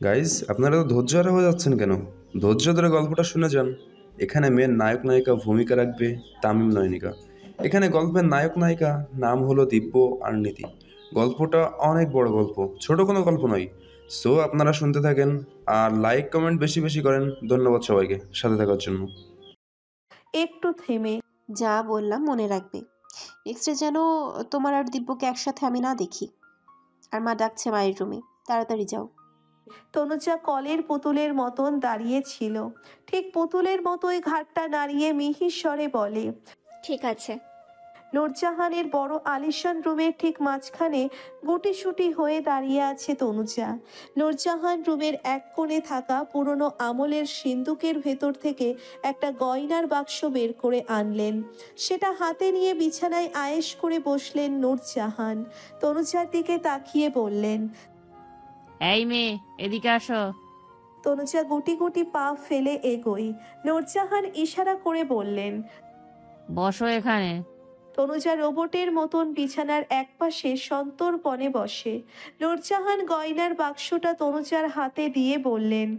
Guys, আপনারা তো ধৈর্য হারা হয়ে যাচ্ছেন কেন? ধৈর্য ধরে গল্পটা শুনে যান। এখানে মেন নায়ক নায়িকা ভূমিকা রাখবে তামিম নয়নিকা। এখানে গল্পের নায়ক নায়িকা নাম হলো দিব্য আর নীতি। গল্পটা অনেক বড় গল্প, ছোট কোনো গল্প নয়। সো আপনারা শুনতে থাকেন আর লাইক কমেন্ট বেশি বেশি করেন। ধন্যবাদ সবাইকে সাথে থাকার জন্য। একটু থেমে যা বললাম মনে রাখবে। নেক্সটে যেন তোমার আর দিব্যকে একসাথে আমি না দেখি। আর মা ডাকছে মায়ের রুমে, তাড়াতাড়ি যাও। তনুজা কলের পুতুলের মতন দাঁড়িয়ে ছিল। ঠিক পুতুলের মতোই ঘাটটা নাড়িয়ে মিহির স্বরে বলে। ঠিক আছে। নূরজাহানের বড় আলিশান রুমের ঠিক মাঝখানে গুটিসুটি হয়ে দাঁড়িয়ে আছে তনুজা। নূরজাহান রুমের এক কোণে থাকা পুরনো আমলের সিন্দুকের ভেতর থেকে একটা গয়নার বাক্স বের করে আনলেন। সেটা হাতে নিয়ে বিছানায় আয়েশ করে বসলেন নূরজাহান। তনুজার দিকে তাকিয়ে বললেন। এই মেয়ে, এদিকে আসো। তনুজা গুটি গুটি পা ফেলে এগোই। নূরজাহান ইশারা করে বললেন, বসো এখানে। তনুজা রোবটের মতন বিছানার একপাশে সন্তর্পণে বসে। নূরজাহান গয়নার বাক্সটা তনুজার হাতে দিয়ে বললেন,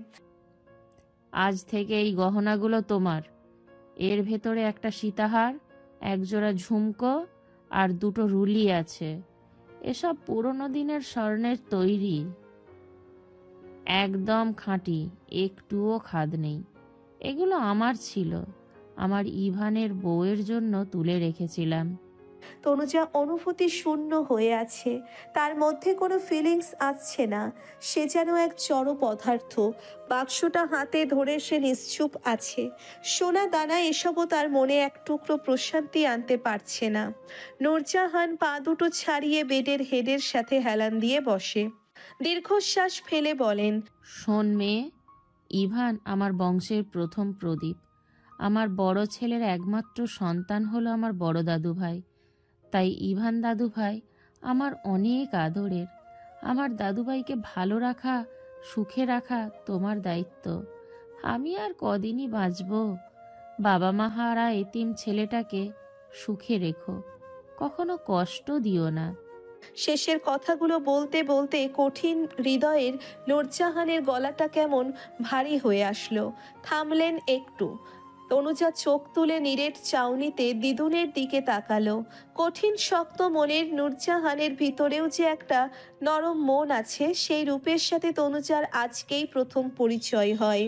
আজ থেকে এই গহনাগুলো তোমার। এর ভেতরে একটা সীতাহার, একজোড়া ঝুমকো আর দুটো রুলি আছে। এসব পুরনো দিনের স্বর্ণের তৈরি, একদম খাঁটি, একটুও খাদ নেই। এগুলো আমার ছিল, আমার ইভানের বউয়ের জন্য তুলে রেখেছিলাম। তনুজা অনুভূতি শূন্য হয়ে আছে। তার মধ্যে কোনো ফিলিংস আসছে না। সে যেন এক জড় পদার্থ। বাক্সটা হাতে ধরে সে নিশ্চুপ আছে। সোনা দানা এসবও তার মনে এক টুকরো প্রশান্তি আনতে পারছে না। নূরজাহান পা দুটো ছাড়িয়ে বেডের হেডের সাথে হেলান দিয়ে বসে। দীর্ঘশ্বাস ফেলে বলেন, শোন মেয়ে, ইভান আমার বংশের প্রথম প্রদীপ। আমার বড় ছেলের একমাত্র সন্তান হলো আমার বড় দাদু ভাই। তাই ইভান দাদু ভাই আমার অনেক আদরের। আমার দাদুভাইকে ভালো রাখা, সুখে রাখা তোমার দায়িত্ব। আমি আর কদিনই বাঁচব। বাবা মা হারা এতিম ছেলেটাকে সুখে রেখো, কখনো কষ্ট দিও না। শেষের কথাগুলো বলতে বলতে কঠিন হৃদয়ের নূরজাহানের গলাটা কেমন ভারী হয়ে আসলো। থামলেন একটু। তনুজা চোখ তুলে নিরেট চাউনিতে দিদুনের দিকে তাকালো। কঠিন শক্ত মনের নূরজাহানের ভিতরেও যে একটা নরম মন আছে, সেই রূপের সাথে তনুজার আজকেই প্রথম পরিচয় হয়।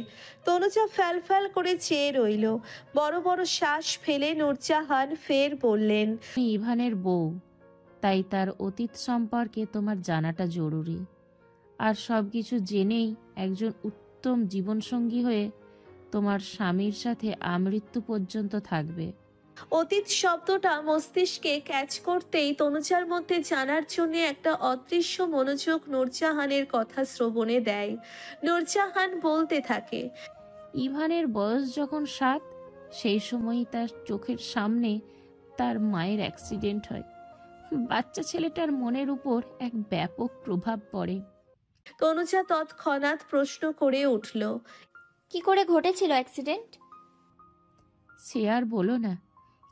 তনুজা ফ্যাল ফ্যাল করে চেয়ে রইল। বড় বড় শ্বাস ফেলে নূরজাহান ফের বললেন, আমি ইভানের বউ, তাই তার অতীত সম্পর্কে তোমার জানাটা জরুরি। আর সব কিছু জেনেই একজন উত্তম জীবনসঙ্গী হয়ে তোমার স্বামীর সাথে আমৃত্যু পর্যন্ত থাকবে। অতীত শব্দটা মস্তিষ্কে ক্যাচ করতেই তনুজার মধ্যে জানার জন্য একটা অদৃশ্য মনোযোগ নূরজাহানের কথা শ্রবণে দেয়। নূরজাহান বলতে থাকে, ইভানের বয়স যখন 7, সেই সময়ই তার চোখের সামনে তার মায়ের অ্যাক্সিডেন্ট হয়। বাচ্চা ছেলেটার মনের উপর এক ব্যাপক প্রভাব পড়ে। তনুজা তৎক্ষণাৎ প্রশ্ন করে উঠল, কি করে ঘটেছিল অ্যাক্সিডেন্ট? সে আর বলো না,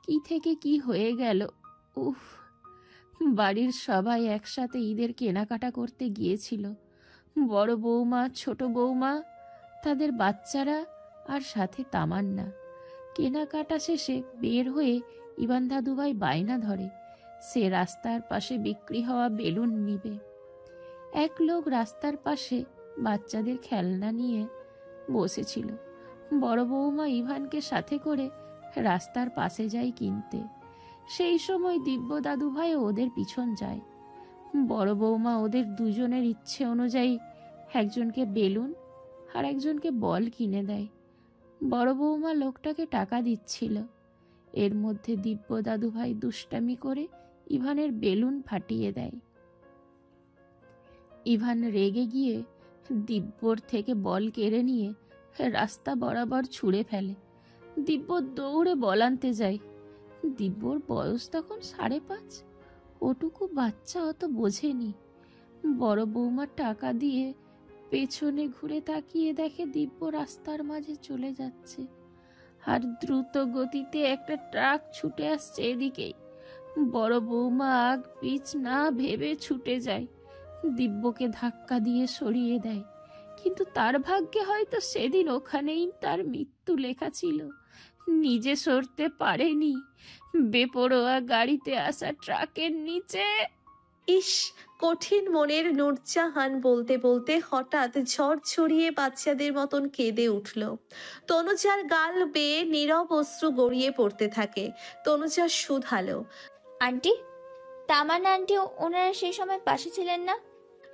কি থেকে কি হয়ে গেল। উফ, বাড়ির সবাই একসাথে ঈদের কেনাকাটা করতে গিয়েছিল। বড় বৌমা, ছোট বৌমা, তাদের বাচ্চারা আর সাথে তামান্না। কেনাকাটা শেষে বের হয়ে ইভান দাদুভাই বায়না ধরে সে রাস্তার পাশে বিক্রি হওয়া বেলুন নিবে। এক লোক রাস্তার পাশে বাচ্চাদের খেলনা নিয়ে বসেছিল। বড় বৌমা ইভানকে সাথে করে রাস্তার পাশে যায় কিনতে। সেই সময় দিব্য দাদুভাই ওদের পিছন যায়। বড় বৌমা ওদের দুজনের ইচ্ছে অনুযায়ী একজনকে বেলুন আর একজনকে বল কিনে দেয়। বড় বৌমা লোকটাকে টাকা দিচ্ছিল। এর মধ্যে দিব্য দাদুভাই দুষ্টামি করে ইভানের বেলুন ফাটিয়ে দেয়। ইভান রেগে গিয়ে দিব্যর থেকে বল কেড়ে নিয়ে রাস্তা বরাবর ছুঁড়ে ফেলে। দিব্য দৌড়ে বল আনতে যায়। দিব্যর বয়স তখন 5.5। ওটুকু বাচ্চা অত বোঝেনি। বড় বৌমার টাকা দিয়ে পেছনে ঘুরে তাকিয়ে দেখে দিব্য রাস্তার মাঝে চলে যাচ্ছে, আর দ্রুত গতিতে একটা ট্রাক ছুটে আসছে এদিকেই। বড় বৌমা আগ পিছ না ভেবে ছুটে যায়, দিব্যকে ধাক্কা দিয়ে সরিয়ে দেয়, কিন্তু তার ভাগ্যে হয়তো সেদিন ওখানেই তার মৃত্যু লেখা ছিল। নিজে সরতে পারেনি, বেপরোয়া গাড়িতে আসা ট্রাকের নিচে। ইস, কঠিন মনের নূরজাহান বলতে বলতে হঠাৎ ঝড় ছড়িয়ে বাচ্চাদের মতন কেঁদে উঠল। তনুজার গাল বেয়ে নীরব অশ্রু গড়িয়ে পড়তে থাকে। তনুজা শুধালো, আন্টি, তামান্না আন্টি ওনারা সেই সময় পাশে ছিলেন না?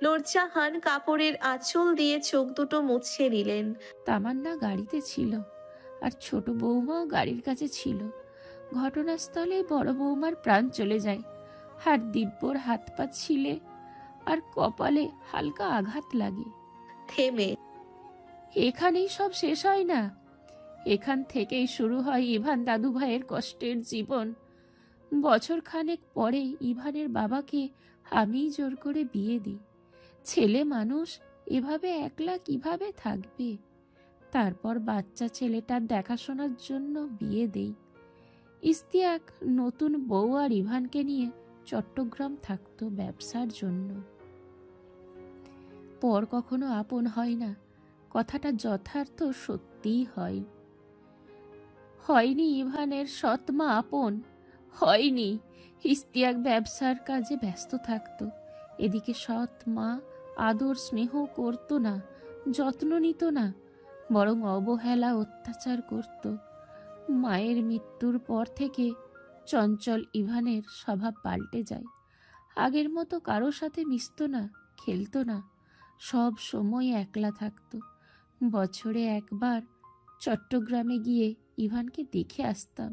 নূরজাহান কাপড়ের আঁচল দিয়ে চোখ দুটো মুছে নিলেন। তামান্না গাড়িতে ছিল, আর ছোট বৌমাও গাড়ির কাছে ছিল। ঘটনাস্থলে বড় বৌমার প্রাণ চলে যায়, আর দিব্যর হাত পা ছিলে আর কপালে হালকা আঘাত লাগে। থেমে, এখানেই সব শেষ হয় না, এখান থেকেই শুরু হয় ইভান দাদু ভাইয়ের কষ্টের জীবন। বছর খানেক পরেই ইভানের বাবাকে আমিই জোর করে বিয়ে দিই। ছেলে মানুষ এভাবে একলা কিভাবে থাকবে? তারপর বাচ্চা ছেলেটার দেখাশোনার জন্য বিয়ে দেই। ইস্তিয়াক নতুন বউ আর ইভানকে নিয়ে চট্টগ্রাম থাকতো ব্যবসার জন্য। পর কখনো আপন হয় না, কথাটা যথার্থ সত্যিই হয়। হয়নি ইভানের সৎ মা আপন, হয়নি। ইস্তিয়াক ব্যবসার কাজে ব্যস্ত থাকতো, এদিকে সৎ মা আদর স্নেহ করতো না, যত্ন নিত না, বরং অবহেলা অত্যাচার করত। মায়ের মৃত্যুর পর থেকে চঞ্চল ইভানের স্বভাব পাল্টে যায়। আগের মতো কারো সাথে মিশত না, খেলতো না, সব সময় একলা থাকতো। বছরে একবার চট্টগ্রামে গিয়ে ইভানকে দেখে আসতাম।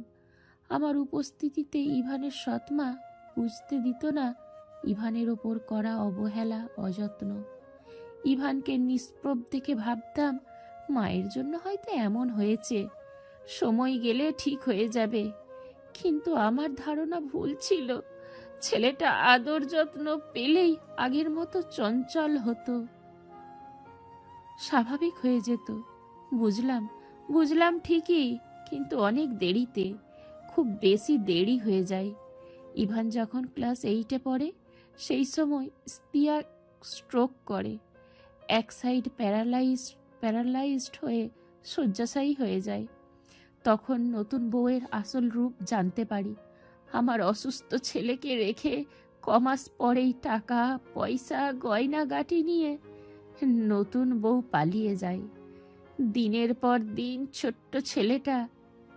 আমার উপস্থিতিতে ইভানের সৎমা বুঝতে দিত না ইভানের ওপর করা অবহেলা অযত্ন। ইভানকে নিষ্প্রভ দেখে ভাবতাম মায়ের জন্য হয়তো এমন হয়েছে, সময় গেলে ঠিক হয়ে যাবে। কিন্তু আমার ধারণা ভুল ছিল। ছেলেটা আদর যত্ন পেলেই আগের মতো চঞ্চল হতো, স্বাভাবিক হয়ে যেত। বুঝলাম ঠিকই, কিন্তু অনেক দেরিতে, খুব বেশি দেরি হয়ে যায়। ইভান যখন ক্লাস 8-এ পড়ে সেই সময় ইস্তিয়াক স্ট্রোক করে, এক সাইড প্যারালাইজড হয়ে শয্যাশায়ী হয়ে যায়। তখন নতুন বউয়ের আসল রূপ জানতে পারি। আমার অসুস্থ ছেলেকে রেখে কমাস পরেই টাকা পয়সা গয়নাগাটি নিয়ে নতুন বউ পালিয়ে যায়। দিনের পর দিন ছোট্ট ছেলেটা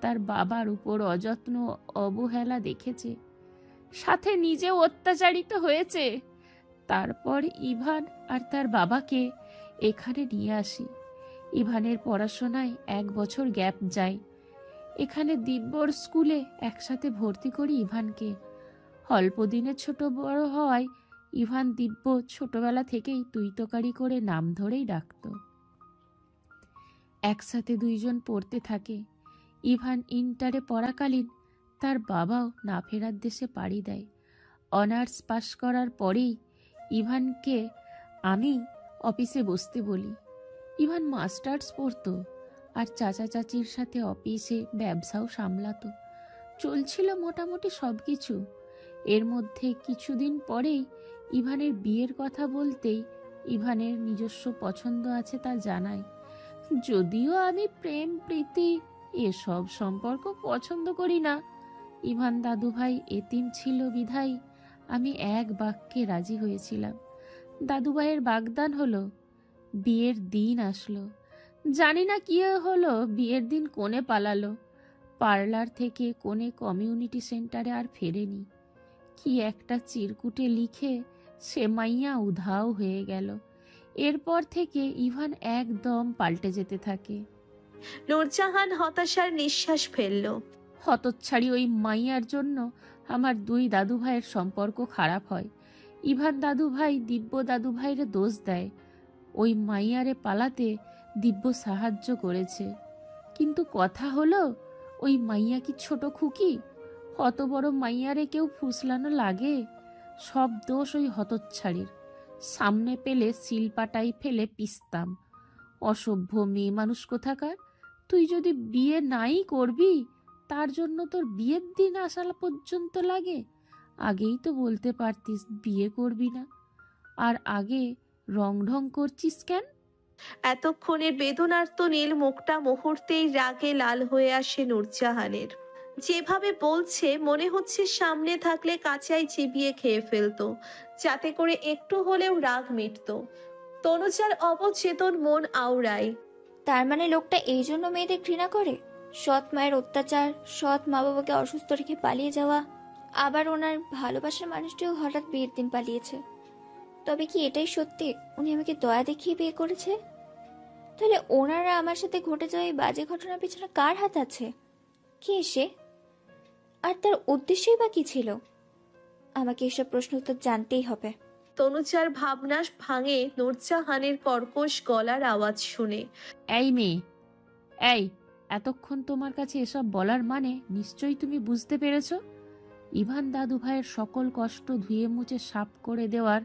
তার বাবার উপর অযত্ন অবহেলা দেখেছে, সাথে নিজেও অত্যাচারিত হয়েছে। তারপর ইভান আর তার বাবাকে এখানে নিয়ে আসি। ইভানের পড়াশোনায় 1 বছর গ্যাপ যায়। এখানে দিব্যর স্কুলে একসাথে ভর্তি করি ইভানকে। অল্প দিনে ছোট বড় হওয়ায় ইভান দিব্য ছোটবেলা থেকেই তুই তোকারি করে নাম ধরেই ডাকত। একসাথে 2 জন পড়তে থাকে। ইভান ইন্টারে পড়াকালীন তার বাবাও না ফেরার দেশে পাড়ি দেয়। অনার্স পাশ করার পরেই ইভানকে আমি অফিসে বসতে বলি। ইভান মাস্টার্স পড়তো আর চাচা চাচির সাথে অফিসে ব্যবসাও সামলাতো। চলছিল মোটামুটি সব কিছু। এর মধ্যে কিছুদিন পরেই ইভানের বিয়ের কথা বলতেই ইভানের নিজস্ব পছন্দ আছে তা জানায়। যদিও আমি প্রেম প্রীতি এসব সম্পর্ক পছন্দ করি না। ইভান দাদুভাই এতিম ছিল বিধায় আমি এক বাক্যে রাজি হয়েছিলাম। দাদুভাইয়ের বাগদান হলো, বিয়ের দিন আসলো। জানি না কি হলো, বিয়ের দিন কোণে পালালো। পার্লার থেকে কোণে কমিউনিটি সেন্টারে আর ফেরেনি। কি একটা চিরকুটে লিখে সে মাইয়া উধাও হয়ে গেল। এরপর থেকে ইভান একদম পাল্টে যেতে থাকে। নূরজাহান হতাশার নিঃশ্বাস ফেলল। হতচ্ছাড়ি ওই মাইয়ার জন্য আমার 2 দাদু ভাইয়ের সম্পর্ক খারাপ হয়। ইভান দাদু ভাই দিব্য দাদু ভাইরে দোষ দেয়। ওই মাইয়ারে পালাতে দিব্য সাহায্য করেছে। কিন্তু কথা হলো, ওই মাইয়া কি ছোট খুকি? অত বড় মাইয়ারে কেউ ফুসলানো লাগে? সব দোষ ওই হতচ্ছাড়ির। সামনে পেলে শিলপাটাই ফেলে পিসতাম। অসভ্য মেয়ে মানুষ কোথাকার। তুই যদি বিয়ে নাই করবি, তার জন্য তোর বিয়ের দিন আসা পর্যন্ত লাগে? আগেই তো বলতে পারতিস বিয়ে করবি না, আর আগে রং ঢং করছিস কেন? এতক্ষণের বেদনার্ত নীল মুখটা মুহূর্তেই রাগে লাল হয়ে আসে নূরজাহানের। যেভাবে বলছে মনে হচ্ছে সামনে থাকলে কাঁচাই চিবিয়ে খেয়ে ফেলতো, যাতে করে একটু হলেও রাগ মিটতো। তনুজার অবচেতন মন আওড়ায়। তার মানে লোকটা এই জন্য মেয়েদের ঘৃণা করে? সৎ মায়ের অত্যাচার, সৎ মা বাবাকে অসুস্থ রেখে পালিয়ে যাওয়া, আবার ওনার ভালোবাসার মানুষটিও হঠাৎ বিয়ের দিন পালিয়েছে। তবে কি এটাই সত্যি উনি আমাকে দয়া দেখিয়ে বিয়ে করেছে? তাহলে ওনারা আমার সাথে ঘটে যাওয়া এই বাজে ঘটনার পিছনে কার হাত আছে? কে সে? আর তার উদ্দেশ্যই বা কি ছিল? আমাকে এসব প্রশ্ন উত্তর জানতেই হবে। তনুজার ভাবনা ভাঙে নূরজাহানের কর্কশ গলার আওয়াজ শুনে। এই মেয়ে, এই, এতক্ষণ তোমার কাছে এসব বলার মানে নিশ্চয়ই তুমি বুঝতে পেরেছো। ইভান দাদু ভাইয়ের সকল কষ্ট ধুয়ে মুছে সাফ করে দেওয়ার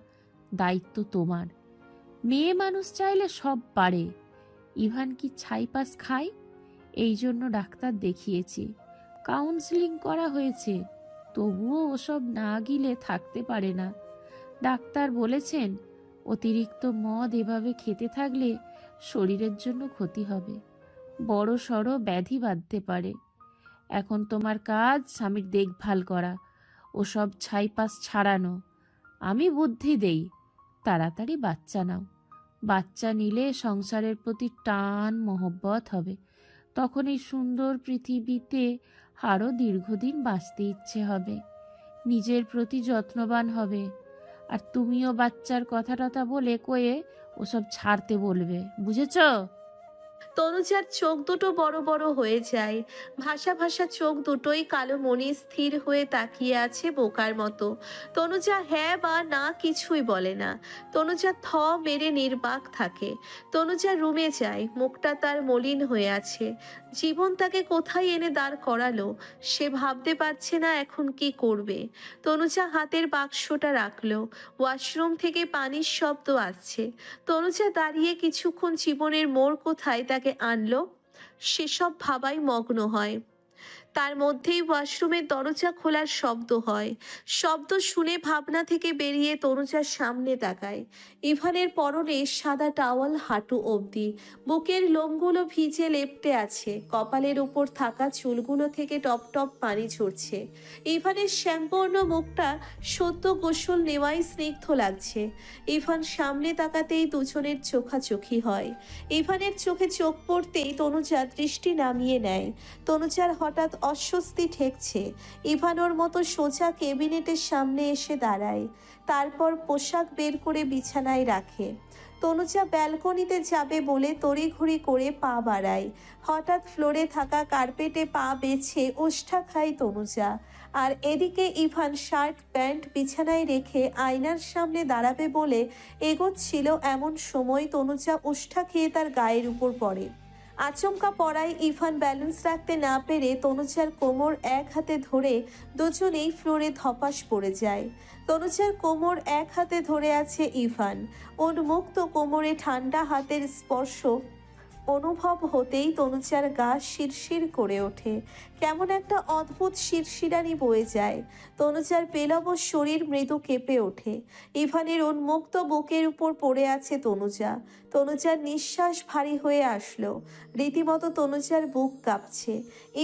দায়িত্ব তোমার। মেয়ে মানুষ চাইলে সব পারে। ইভান কি ছাইপাস খায়? এই জন্য ডাক্তার দেখিয়েছি, কাউন্সিলিং করা হয়েছে, তবুও ওসব না গিলে থাকতে পারে না। ডাক্তার বলেছেন অতিরিক্ত মদ এভাবে খেতে থাকলে শরীরের জন্য ক্ষতি হবে, বড় সড় ব্যাধি বাঁধতে পারে। এখন তোমার কাজ স্বামীর দেখভাল করা, ওসব ছাইপাস ছাড়ানো। আমি বুদ্ধি দেই, তাড়াতাড়ি বাচ্চা নাও। বাচ্চা নিলে সংসারের প্রতি টান মহব্বত হবে, তখন এই সুন্দর পৃথিবীতে আরও দীর্ঘদিন বাঁচতে ইচ্ছে হবে, নিজের প্রতি যত্নবান হবে। আর তুমিও বাচ্চার কথা টথা বলে কয়ে ওসব ছাড়তে বলবে, বুঝেছ? তনুজার চোখ দুটো বড় বড় হয়ে যায়। ভাসা ভাসা চোখ দুটোই কালো মনি স্থির হয়ে তাকিয়ে আছে বোকার মতো। তনুজা হ্যাঁ বা না কিছুই বলে না। তনুজা থ মেরে নির্বাক থাকে। তনুজা রুমে যায়, মুখটা তার মলিন হয়ে আছে। জীবন তাকে কোথায় এনে দাঁড় করালো, সে ভাবতে পারছে না এখন কি করবে। তনুজা হাতের বাক্সটা রাখলো। ওয়াশরুম থেকে পানির শব্দ আসছে। তনুজা দাঁড়িয়ে কিছুক্ষণ জীবনের মোড় কোথায় তাকে আনলো সেসব ভাবাই মগ্ন হয়। তার মধ্যেই ওয়াশরুমের দরজা খোলার শব্দ হয়। শব্দ শুনে ভাবনা থেকে বেরিয়ে তনুজার সামনে তাকায়। ইভানের পরনে সাদা টাওয়াল হাঁটু অবধি, বুকের লোমগুলো ভিজে লেপ্টে আছে, কপালের উপর থাকা চুলগুলো থেকে টপ টপ পানি ঝরছে। ইভানের শ্যামবর্ণ মুখটা সদ্য গোসল নেওয়াই স্নিগ্ধ লাগছে। ইভান সামনে তাকাতেই দুজনের চোখাচোখি হয়। ইভানের চোখে চোখ পড়তেই তনুজা দৃষ্টি নামিয়ে নেয়। তনুজার হঠাৎ অস্বস্তি ঠেকছে। ইভানোর মতো সোজা কেবিনেটের সামনে এসে দাঁড়ায়, তারপর পোশাক বের করে বিছানায় রাখে। তনুজা ব্যালকনিতে যাবে বলে তড়িঘড়ি করে পা বাড়ায়। হঠাৎ ফ্লোরে থাকা কার্পেটে পা বেছে ওষ্ঠা খায় তনুজা। আর এদিকে ইভান শার্ট প্যান্ট বিছানায় রেখে আয়নার সামনে দাঁড়াবে বলে এগোচ্ছিল, এমন সময় তনুজা ওষ্ঠা খেয়ে তার গায়ের উপর পড়ে। আচমকা পড়ায় ইভান ব্যালেন্স রাখতে না পেরে তনুজার কোমর এক হাতে ধরে দুজনেই ফ্লোরে ধপাস পড়ে যায়। তনুজার কোমর এক হাতে ধরে আছে ইভান। উন্মুক্ত কোমরে ঠান্ডা হাতের স্পর্শ অনুভব হতেই তনুজার গা শিরশির করে ওঠে। কেমন একটা অদ্ভুত শিরশিরানি বয়ে যায়। তনুজার পেলব শরীর মৃদু কেঁপে ওঠে। ইভানের উন্মুক্ত বুকের উপর পড়ে আছে তনুজা। তনুজার নিঃশ্বাস ভারী হয়ে আসলো। রীতিমতো তনুজার বুক কাঁপছে।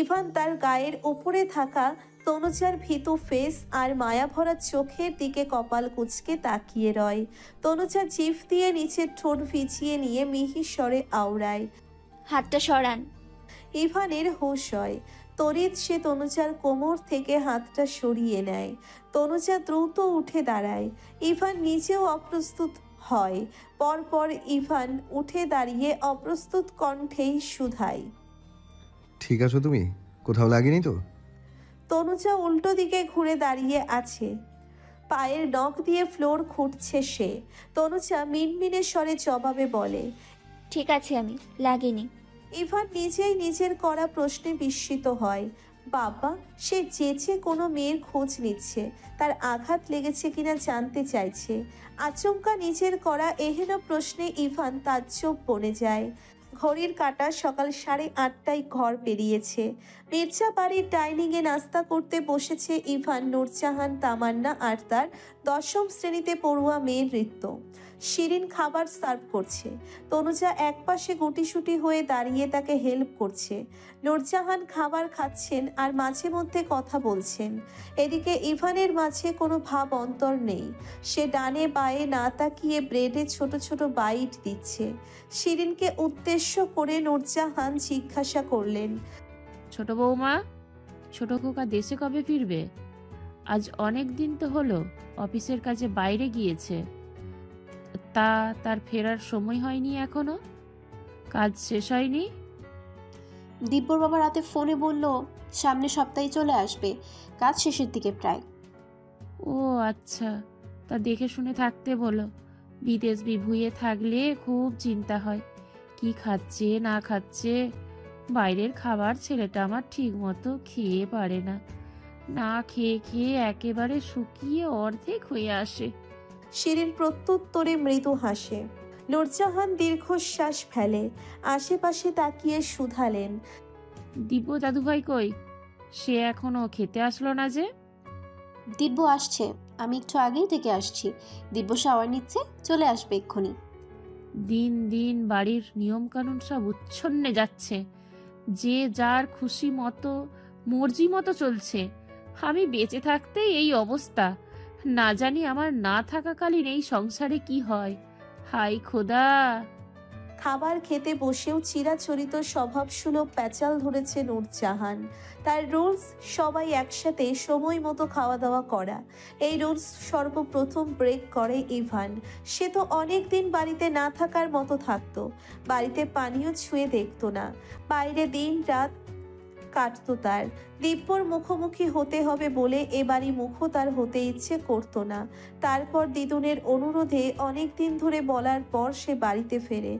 ইভান তার গায়ের উপরে থাকা তনুজার ভীতু ফেস আর মায়াভরা চোখের দিকে কপাল কুঁচকে তাকিয়ে রয়। তনুজা জিভ দিয়ে নিচের ঠোঁট ভিজিয়ে নিয়ে মিহি স্বরে আওড়ায়, হাতটা সরান। ইভানের হুঁশ হয়। তড়িৎ সে তনুজার কোমর থেকে হাতটা সরিয়ে নেয়। তনুজা দ্রুত উঠে দাঁড়ায়। ইভান নিজেও অপ্রস্তুত হয়। পরপর ইভান উঠে দাঁড়িয়ে অপ্রস্তুত কণ্ঠেই শুধায়, ঠিক আছো তুমি? কোথাও লাগেনি তো? তনুজা উল্টো দিকে ঘুরে দাঁড়িয়ে আছে। পায়ের নখ দিয়ে ফ্লোর খুঁটছে সে। তনুজা মিনমিনে স্বরে জবাবে বলে, ঠিক আছে, আমি লাগেনি। ইভান নিজেই নিজের করা প্রশ্নে বিস্মিত হয়। বাবা, সে যেচে কোনো মেয়ের খোঁজ নিচ্ছে, তার আঘাত লেগেছে কিনা জানতে চাইছে। আচমকা নিজের করা এহেন প্রশ্নে ইভান তাজ্জব বনে যায়। ঘড়ির কাঁটা সকাল 8:30টায় ঘর পেরিয়েছে। মির্জা বাড়ির ডাইনিংয়ে নাস্তা করতে বসেছে ইভান, নূরজাহান, তামান্না আর তার দশম শ্রেণীতে পড়ুয়া মেয়ের নৃত্য। শিরিন খাবার সার্ভ করছে। তনুজা একপাশে গুটিসুটি হয়ে দাঁড়িয়ে তাকে হেল্প করছে। নূরজাহান খাবার খাচ্ছেন আর মাঝে মধ্যে কথা বলছেন। এদিকে ইভানের মাঝে কোনো ভাব অন্তর নেই। সে ডানে বায়ে না তাকিয়ে ব্রেডে ছোট ছোট বাইট দিচ্ছে। শিরিনকে উদ্দেশ্য করে নূরজাহান জিজ্ঞাসা করলেন, ছোট বৌমা, ছোট খোকা দেশে কবে ফিরবে? আজ অনেক দিন তো হলো অফিসের কাজে বাইরে গিয়েছে। তার ফেরার সময় হয়নি এখনো? কাজ শেষ হয়নি? দিব্যর বাবা রাতে ফোনে বলল সামনের সপ্তাহে চলে আসবে, কাজ শেষের দিকে প্রায়। ও আচ্ছা, তা দেখে শুনে থাকতে বলো। বিদেশ বিভুঁইয়ে থাকলে খুব চিন্তা হয়, কি খাচ্ছে না খাচ্ছে। বাইরের খাবার ছেলেটা আমার ঠিক মতো খেয়ে পারে না, না খেয়ে খেয়ে একেবারে শুকিয়ে অর্ধেক হয়ে আসে। শিরিন প্রত্যুত্তরে মৃদু হাসে। নূরজাহান দীর্ঘশ্বাস ফেলে, আশেপাশে তাকিয়ে শুধালেন, দিব্য দাদুভাই কই? সে এখনো খেতে আসলো না যে? দিব্য আসছে, আমি একটু আগেই থেকে আসছি। দিব্য শাওয়ার নিচ্ছে, চলে আসবে এক্ষুনি। দিন দিন বাড়ির নিয়মকানুন সব উচ্ছন্নে যাচ্ছে, যে যার খুশি মতো মর্জি মতো চলছে। আমি বেঁচে থাকতেই এই অবস্থা, না জানি আমার না থাকাকালীন এই সংসারে কি হয়। হাই খোদা! খাবার খেতে বসেও চিরাচরিত স্বভাবসুলভ প্যাচাল ধরেছে নূরজাহান। তার রুলস সবাই একসাথে সময় মতো খাওয়া দাওয়া করা। এই রুলস সর্বপ্রথম ব্রেক করে ইভান। সে তো অনেক দিন বাড়িতে না থাকার মতো থাকতো, বাড়িতে পানিও ছুঁয়ে দেখতো না, বাইরে দিন রাত কাটতো তার। দিব্যর মুখোমুখি হতে হবে বলে এ বাড়ি মুখও তার হতে ইচ্ছে করতো না। তারপর দিদুনের অনুরোধে অনেক দিন ধরে বলার পর সে বাড়িতে ফেরে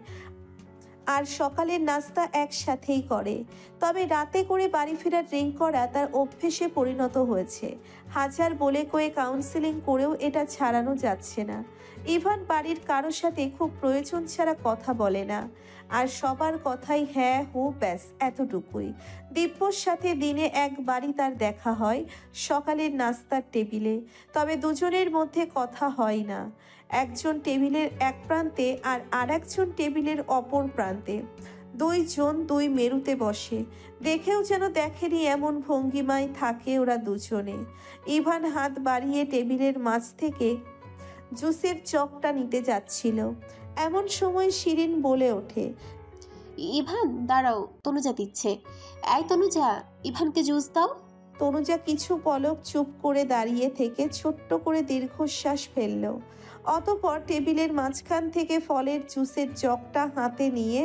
আর সকালের নাস্তা একসাথেই করে। তবে রাতে করে বাড়ি ফেরা ড্রিঙ্ক করা তার অভ্যেসে পরিণত হয়েছে। হাজার বলে কয়ে কাউন্সিলিং করেও এটা ছাড়ানো যাচ্ছে না। ইভান বাড়ির কারো সাথে খুব প্রয়োজন ছাড়া কথা বলে না, আর সবার কথাই হ্যাঁ হু ব্যাস এতটুকুই। দিব্যর সাথে দিনে একবারই তার দেখা হয়, সকালের নাস্তার টেবিলে। তবে দুজনের মধ্যে কথা হয় না, একজন টেবিলের এক প্রান্তে আর আরেকজন টেবিলের অপর প্রান্তে। দুইজন দুই মেরুতে বসে, দেখেও যেন দেখেনি এমন ভঙ্গিমায় থাকে ওরা দুজনে। ইভান হাত বাড়িয়ে টেবিলের মাঝ থেকে জুসের চকটা নিতে যাচ্ছিল, এমন সময় শিরিন বলে ওঠে, ইভান দাঁড়াও, তনুজা দিচ্ছে। এই তনুজা, ইভানকে জুস দাও। তনুজা কিছু পলক চুপ করে দাঁড়িয়ে থেকে ছোট্ট করে দীর্ঘশ্বাস ফেলল। অতঃপর টেবিলের মাঝখান থেকে ফলের জুসের জগটা হাতে নিয়ে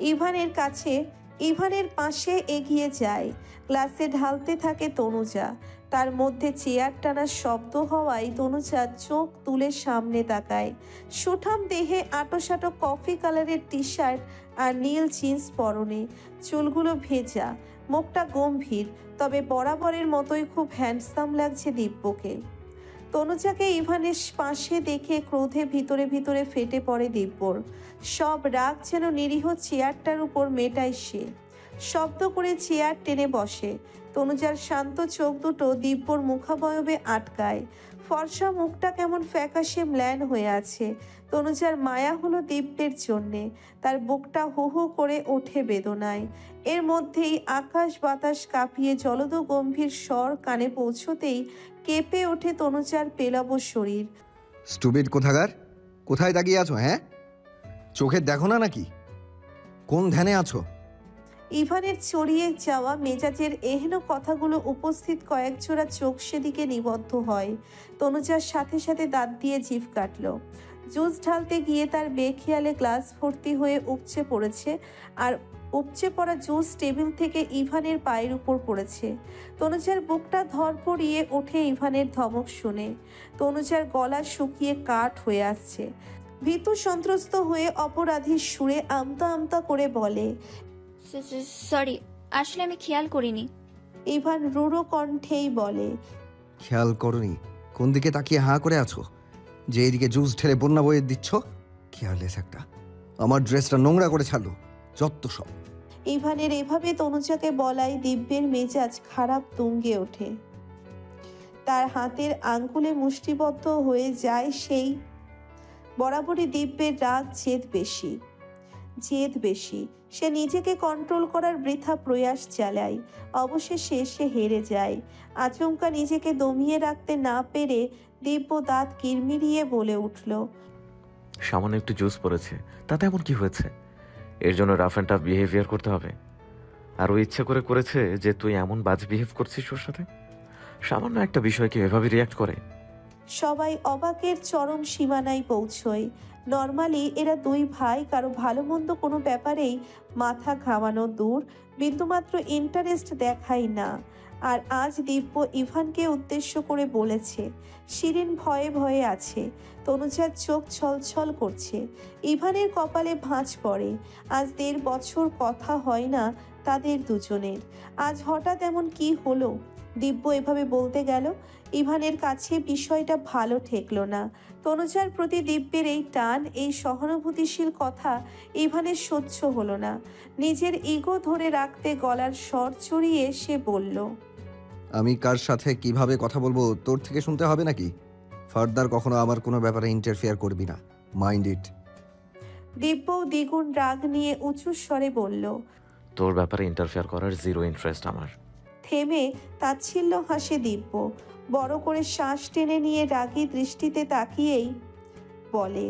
ইভানের পাশে এগিয়ে যায়। গ্লাসে ঢালতে থাকে তনুজা। তার মধ্যে চেয়ার টানার শব্দ হওয়ায় তনুজা চোখ তুলে সামনে তাকায়। সুঠাম দেহে আটোসাটো কফি কালারের টি শার্ট আর নীল জিন্স পরনে, চুলগুলো ভেজা, মুখটা গম্ভীর, তবে বরাবরের মতোই খুব হ্যান্ডসাম লাগছে দিব্যকে। তনুজাকে ইভানের পাশে দেখে ক্রোধে ভিতরে ভিতরে ফেটে পড়ে দিব্যর। সব রাগ যেন নিরীহ চেয়ারটার উপর মেটায় সে। শব্দ করে চেয়ার টেনে বসে। তনুজার শান্ত চোখ দুটো দিব্যর মুখাবয়বে আটকায়। ফর্সা মুখটা কেমন ফ্যাকাশে ম্লান হয়ে আছে। তনুজার মায়া হলো দিব্যের জন্যে। তার বুকটা হু হু করে ওঠে বেদনায়। এর মধ্যেই আকাশ বাতাস কাঁপিয়ে জলদ গম্ভীর স্বর কানে পৌঁছতেই কেঁপে ওঠে তনুজার পেলব শরীর। স্টুপিড কোথাকার, কোথায় তাকিয়ে আছো? হ্যাঁ, চোখে দেখো না নাকি? কোন ধ্যানে আছো? ইভানের চড়িয়ে যাওয়া মেজাজের এহেন কথাগুলো উপস্থিত কয়েক জোড়া চোখ সেদিকে নিবদ্ধ হয়। তনুজার সাথে সাথে দাঁত দিয়ে জিভ কাটল। জুস ঢালতে গিয়ে তার বেখেয়ালে গ্লাস ভর্তি হয়ে উপচে পড়েছে, আর উপচে পড়া জুস টেবিল থেকে ইভানের পায়ের উপর পড়েছে। তনুজার বুকটা ধরপড়িয়ে ওঠে ইভানের ধমক শুনে। তনুজার গলা শুকিয়ে কাঠ হয়ে আসছে। ভীতু সন্ত্রস্ত হয়ে অপরাধীর সুরে আমতা আমতা করে বলে, সরি, আসলে আমি খেয়াল করিনি। ইভান রুড়ো কণ্ঠেই বলে, খেয়াল করনি? কোন দিকে তাকিয়ে হাঁ করে আছো? যে এদিকে জুস ঢেলে বন্যা বয়ে দিচ্ছ? কেয়ারলেস একটা। আমার ড্রেসটা নোংরা করে ছাড়লো, যত সব। ইভানের এভাবে তনুজাকে বলাই দিব্যের মেজাজ খারাপ তুঙ্গে ওঠে। তার হাতের আঙ্গুলে মুষ্টিবদ্ধ হয়ে যায় সেই বরাবরই দিব্যের রাগ জেদ বেশি। সে নিজেকে কন্ট্রোল করার বৃথা প্রয়াস চালায়। অবশেষে সে হেরে যায়। আচমকা নিজেকে দমিয়ে রাখতে না পেরে দিব্য দাঁত কিরমিরিয়ে বলে উঠল, সামান্য একটু জুস পড়েছে, তাতে এমন কি হয়েছে? এর জন্য রাফ অ্যান্ড টাফ বিহেভিয়ার করতে হবে? আর ও ইচ্ছে করে করেছে যে তুই এমন বাজে বিহেভ করছিস ওর সাথে? সামান্য একটা বিষয়কে এভাবে রিয়াক্ট করে? সবাই অবাকের চরম সীমানায় পৌঁছয়। নর্মালি এরা দুই ভাই কারো ভালো মন্দ কোনো ব্যাপারেই মাথা ঘামানো দূর, বিন্দুমাত্র ইন্টারেস্ট দেখায় না। আর আজ দিব্য ইভানকে উদ্দেশ্য করে বলেছে। শিরিন ভয়ে ভয়ে আছে। তনুজার চোখ ছলছল করছে। ইভানের কপালে ভাঁজ পড়ে। আজ 1.5 বছর কথা হয় না তাদের দুজনের। আজ হঠাৎ এমন কি হলো? দিব্য এভাবে বলতে গেল। ইভানের কাছে বিষয়টা ভালো ঠেকলো না। তনুজার প্রতি দিব্যের এই টান, এই সহানুভূতিশীল কথা ইভানের সহ্য হলো না। নিজের ইগো ধরে রাখতে গলার স্বর চড়িয়ে সে বলল, আমি কার সাথে কিভাবে কথা বলবো তোর থেকে শুনতে হবে নাকি? ফার্দার কখনো আমার কোনো ব্যাপারে ইন্টারফেয়ার করবি না, মাইন্ড ইট। দিব্য দ্বিগুণ রাগ নিয়ে উঁচু স্বরে বলল। তোর ব্যাপারে ইন্টারফেয়ার করার জিরো ইন্টারেস্ট আমার। থেমে তাচ্ছিল্য হাসে দিব্য। বড় করে শ্বাস টেনে নিয়ে রাগী দৃষ্টিতে তাকিয়েই বলে,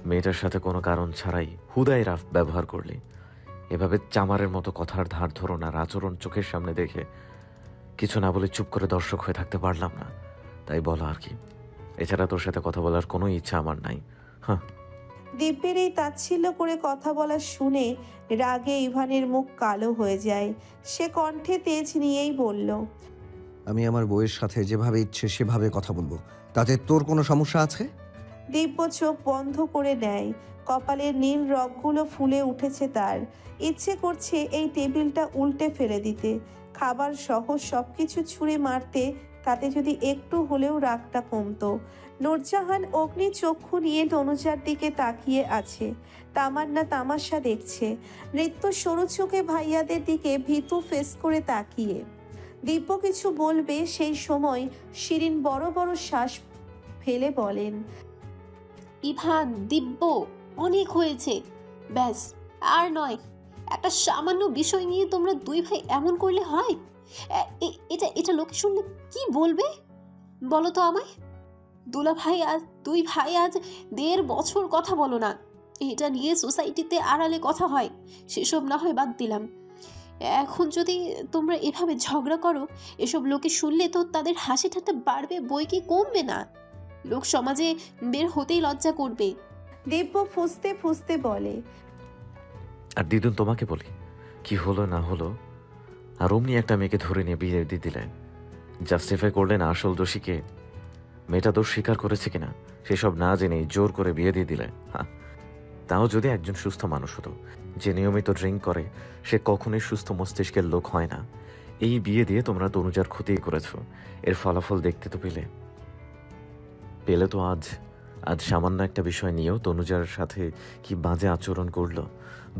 মেয়েটার সাথে কোনো কারণ ছাড়াই হুদাই রাফ ব্যবহার করলি। এভাবে চামারের মতো কথার ধার ধরো না। আচরণ চোখের সামনে দেখে কিছু না বলে চুপ করে দর্শক হয়ে থাকতে পারলাম না, তাই বলো আর কি। এছাড়া তোর সাথে কথা বলার কোনো ইচ্ছা আমার নাই। হ্যাঁ। দিব্যের এই তাচ্ছিল্য করে কথা বলা শুনে রাগে ইভানের মুখ কালো হয়ে যায়। সে কণ্ঠে তেজ নিয়েই বলল, আমি আমার বউয়ের সাথে যেভাবে ইচ্ছে সেভাবে কথা বলবো, তাতে তোর কোনো সমস্যা আছে? দিব্য চোখ বন্ধ করে নেয়। কপালের নীল রগগুলো ফুলে উঠেছে তার। ইচ্ছে করছে এই টেবিলটা উল্টে ফেলে দিতে, খাবার সহ সবকিছু ছুঁড়ে মারতে, তাতে যদি একটু হলেও রাগটা কমতো। নূরজাহান অগ্নি চক্ষু নিয়ে তনুজার দিকে তাকিয়ে আছে। তামান্না তামাশা দেখছে, নৃত্য সরু চোখে ভাইয়াদের দিকে ভীতু ফেস করে তাকিয়ে। দিব্য কিছু বলবে সেই সময় শিরিন বড় বড় শ্বাস ফেলে বলেন, ইভান, দিব্য, অনেক হয়েছে, ব্যাস আর নয়। একটা সামান্য বিষয় নিয়ে তোমরা দুই ভাই এমন করলে হয়? এটা লোকে শুনলে কি বলবে বলো তো আমায়? দুই ভাই আজ 1.5 বছর কথা বলো না। এটা নিয়ে সোসাইটিতে আড়ালে কথা হয়, সেসব না হয় বাদ দিলাম। এখন যদি তোমরা এভাবে ঝগড়া করো, এসব লোকে শুনলে তো তাদের হাসি ঠাট্টা বাড়বে, বই কি কমবে না। লোক সমাজে বের হতেই লজ্জা করবে। দিব্য ফুঁসতে ফুঁসতে বলে, আর দিদুন তোমাকে বলি, কি হলো না হলো, আর অমনি একটা মেয়েকে ধরে নিয়ে বিয়ে দিয়ে দিলেন। জাস্টিফাই করলেন আসল দোষীকে। মেয়েটা দোষ স্বীকার করেছে কিনা সেসব না জেনেই জোর করে বিয়ে দিয়ে দিলে। হ্যাঁ, তাও যদি একজন সুস্থ মানুষ হতো যে নিয়মিত ড্রিঙ্ক করে, সে কখনোই সুস্থ মস্তিষ্কের লোক হয় না। এই বিয়ে দিয়ে তোমরা তনুজার ক্ষতি করেছো। এর ফলাফল দেখতে তো পেলে তো আজ সামান্য একটা বিষয় নিয়েও তনুজার সাথে কি বাজে আচরণ করলো।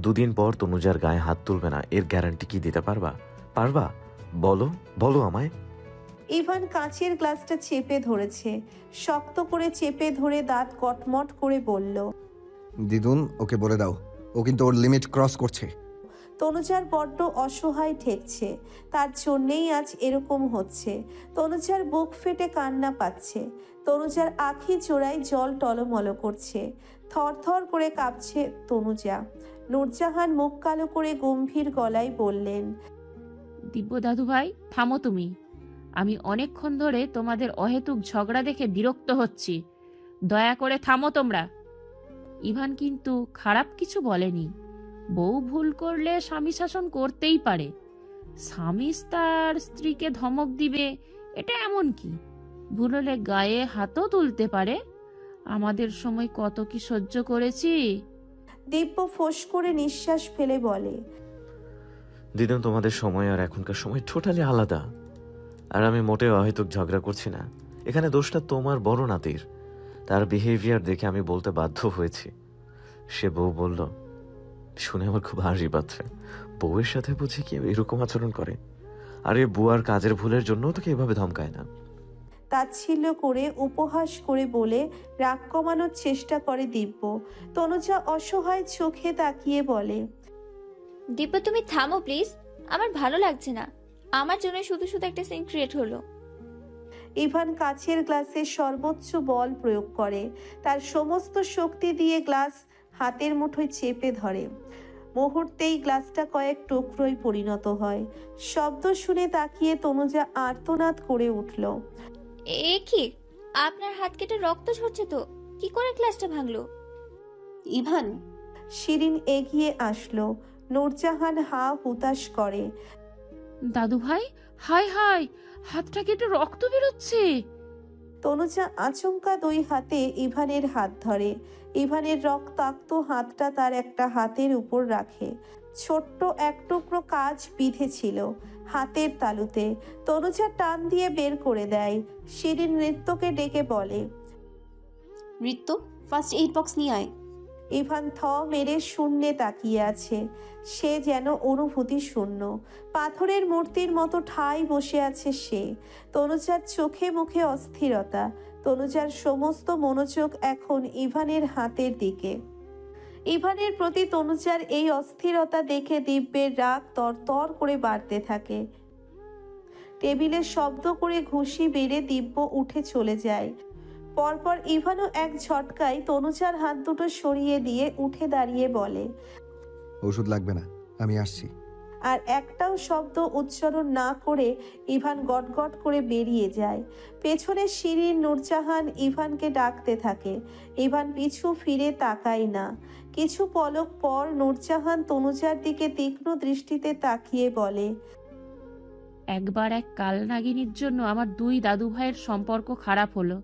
2 দিন পর তনুজার গায়ে হাত তুলবে না, এর গ্যারান্টি কি দিতে পারবা? বলো আমায়। ইভান কাঁচের গ্লাসটা চেপে ধরেছে। শক্ত করে চেপে ধরে দাঁত কটমট করে বলল, দিদুন, ওকে বলে দাও, ও কিন্তু ওর লিমিট ক্রস করছে। তনুজার বড্ড অসহায় ঠেকছে। তার জন্যেই আজ এরকম হচ্ছে। তনুজার বুক ফেটে কান্না পাচ্ছে। তনুজার আখি জোড়ায় জল টলমল করছে। থরথর করে কাঁপছে তনুজা। নূরজাহান মুখ কালো করে গম্ভীর গলায় বললেন, দিব্য দাদু ভাই, থামো তুমি। আমি অনেকক্ষণ ধরে তোমাদের অহেতুক ঝগড়া দেখে বিরক্ত হচ্ছি। দয়া করে থামো তোমরা। ইভান কিন্তু খারাপ কিছু বলেনি। বউ ভুল করলে স্বামী শাসন করতেই পারে। স্বামী তার স্ত্রীকে ধমক দিবে, এটা এমন কি? ভুল হলে গায়ে হাতও তুলতে পারে। আমাদের সময় কত কি সহ্য করেছি। দিব্য ফোঁস করে নিঃশ্বাস ফেলে বলে, দিদুন, তোমাদের সময় আর এখনকার সময় টোটালি আলাদা। আর আমি মোটেও অহেতুক ঝগড়া করছি না। এখানে দোষটা তোমার বড় নাতির। তার বিহেভিয়ার দেখে আমি বলতে বাধ্য হয়েছি। সে বউ বলল, শুনে আমার খুব হাসি পাচ্ছে। বউয়ের সাথে বুঝি কেউ এরকম আচরণ করে? আরে বুয়ার কাজের ভুলের জন্য তোকে এভাবে ধমকায় না। তাচ্ছিল্য করে উপহাস করে বলে রাগ কমানোর চেষ্টা করে দিব্য। তনুজা অসহায় চোখে তাকিয়ে বলে, দিব্য তুমি থামো প্লিজ, আমার ভালো লাগছে না। আমার জন্য শুধু শুধু একটা সিন ক্রিয়েট হলো। ইভান কাচের গ্লাসে সর্বোচ্চ বল প্রয়োগ করে, তার সমস্ত শক্তি দিয়ে গ্লাস হাতের মুঠোয় চেপে ধরে। মুহূর্তেই গ্লাসটা কয়েক টুকরোয় পরিণত হয়। শব্দ শুনে তাকিয়ে তনুজা আর্তনাদ করে উঠল। এ কি, আপনার হাত কেটে রক্ত ঝরছে তো, কি করে গ্লাসটা ভাঙলো? ইভান, শিরিন এগিয়ে আসলো। নূরজাহান হা হুতাশ করে। দাদু ভাই, হায় হায়, হাতটা কেটে রক্ত বেরোচ্ছে। তনুজা আচমকা দুই হাতে ইভানের হাত ধরে। ইভানের রক্তাক্ত হাতটা তার একটা হাতের উপর রাখে। ছোট্ট এক টুকরো কাজ বিঁধেছিল হাতের তালুতে। তনুজা টান দিয়ে বের করে দেয়। শিরিন নৃত্যকে ডেকে বলে, নৃত্য, ফার্স্ট এইড বক্স নিয়ে আয়। ইভান থ মেরে শূন্যে তাকিয়ে আছে। সে যেন অনুভূতি শূন্য, পাথরের মূর্তির মতো ঠায় বসে আছে সে। তনুজার চোখে মুখে অস্থিরতা। তনুজার সমস্ত মনোযোগ এখন ইভানের হাতের দিকে। ইভানের প্রতি তনুজার এই অস্থিরতা দেখে দিব্যের রাগ তরতর করে বাড়তে থাকে। টেবিলে শব্দ করে ঘুষি বেড়ে দিব্য উঠে চলে যায়। পরপর ইভানও এক ঝটকায় তনুজার হাত দুটো সরিয়ে দিয়ে উঠে দাঁড়িয়ে বলে, ওষুধ লাগবে না, আমি আসছি। আর একটাও শব্দ উচ্চারণ না করে ইভান গটগট করে বেরিয়ে যায়। পেছনে শিরিন, নূরজাহান ইভানকে ডাকতে থাকে। ইভান পিছু ফিরে তাকায় না। কিছু পলক পর নূরজাহান তনুজার দিকে তীক্ষ্ণ দৃষ্টিতে তাকিয়ে বলে, একবার এক কালনাগিনীর জন্য আমার দুই দাদু ভাইয়ের সম্পর্ক খারাপ হলো,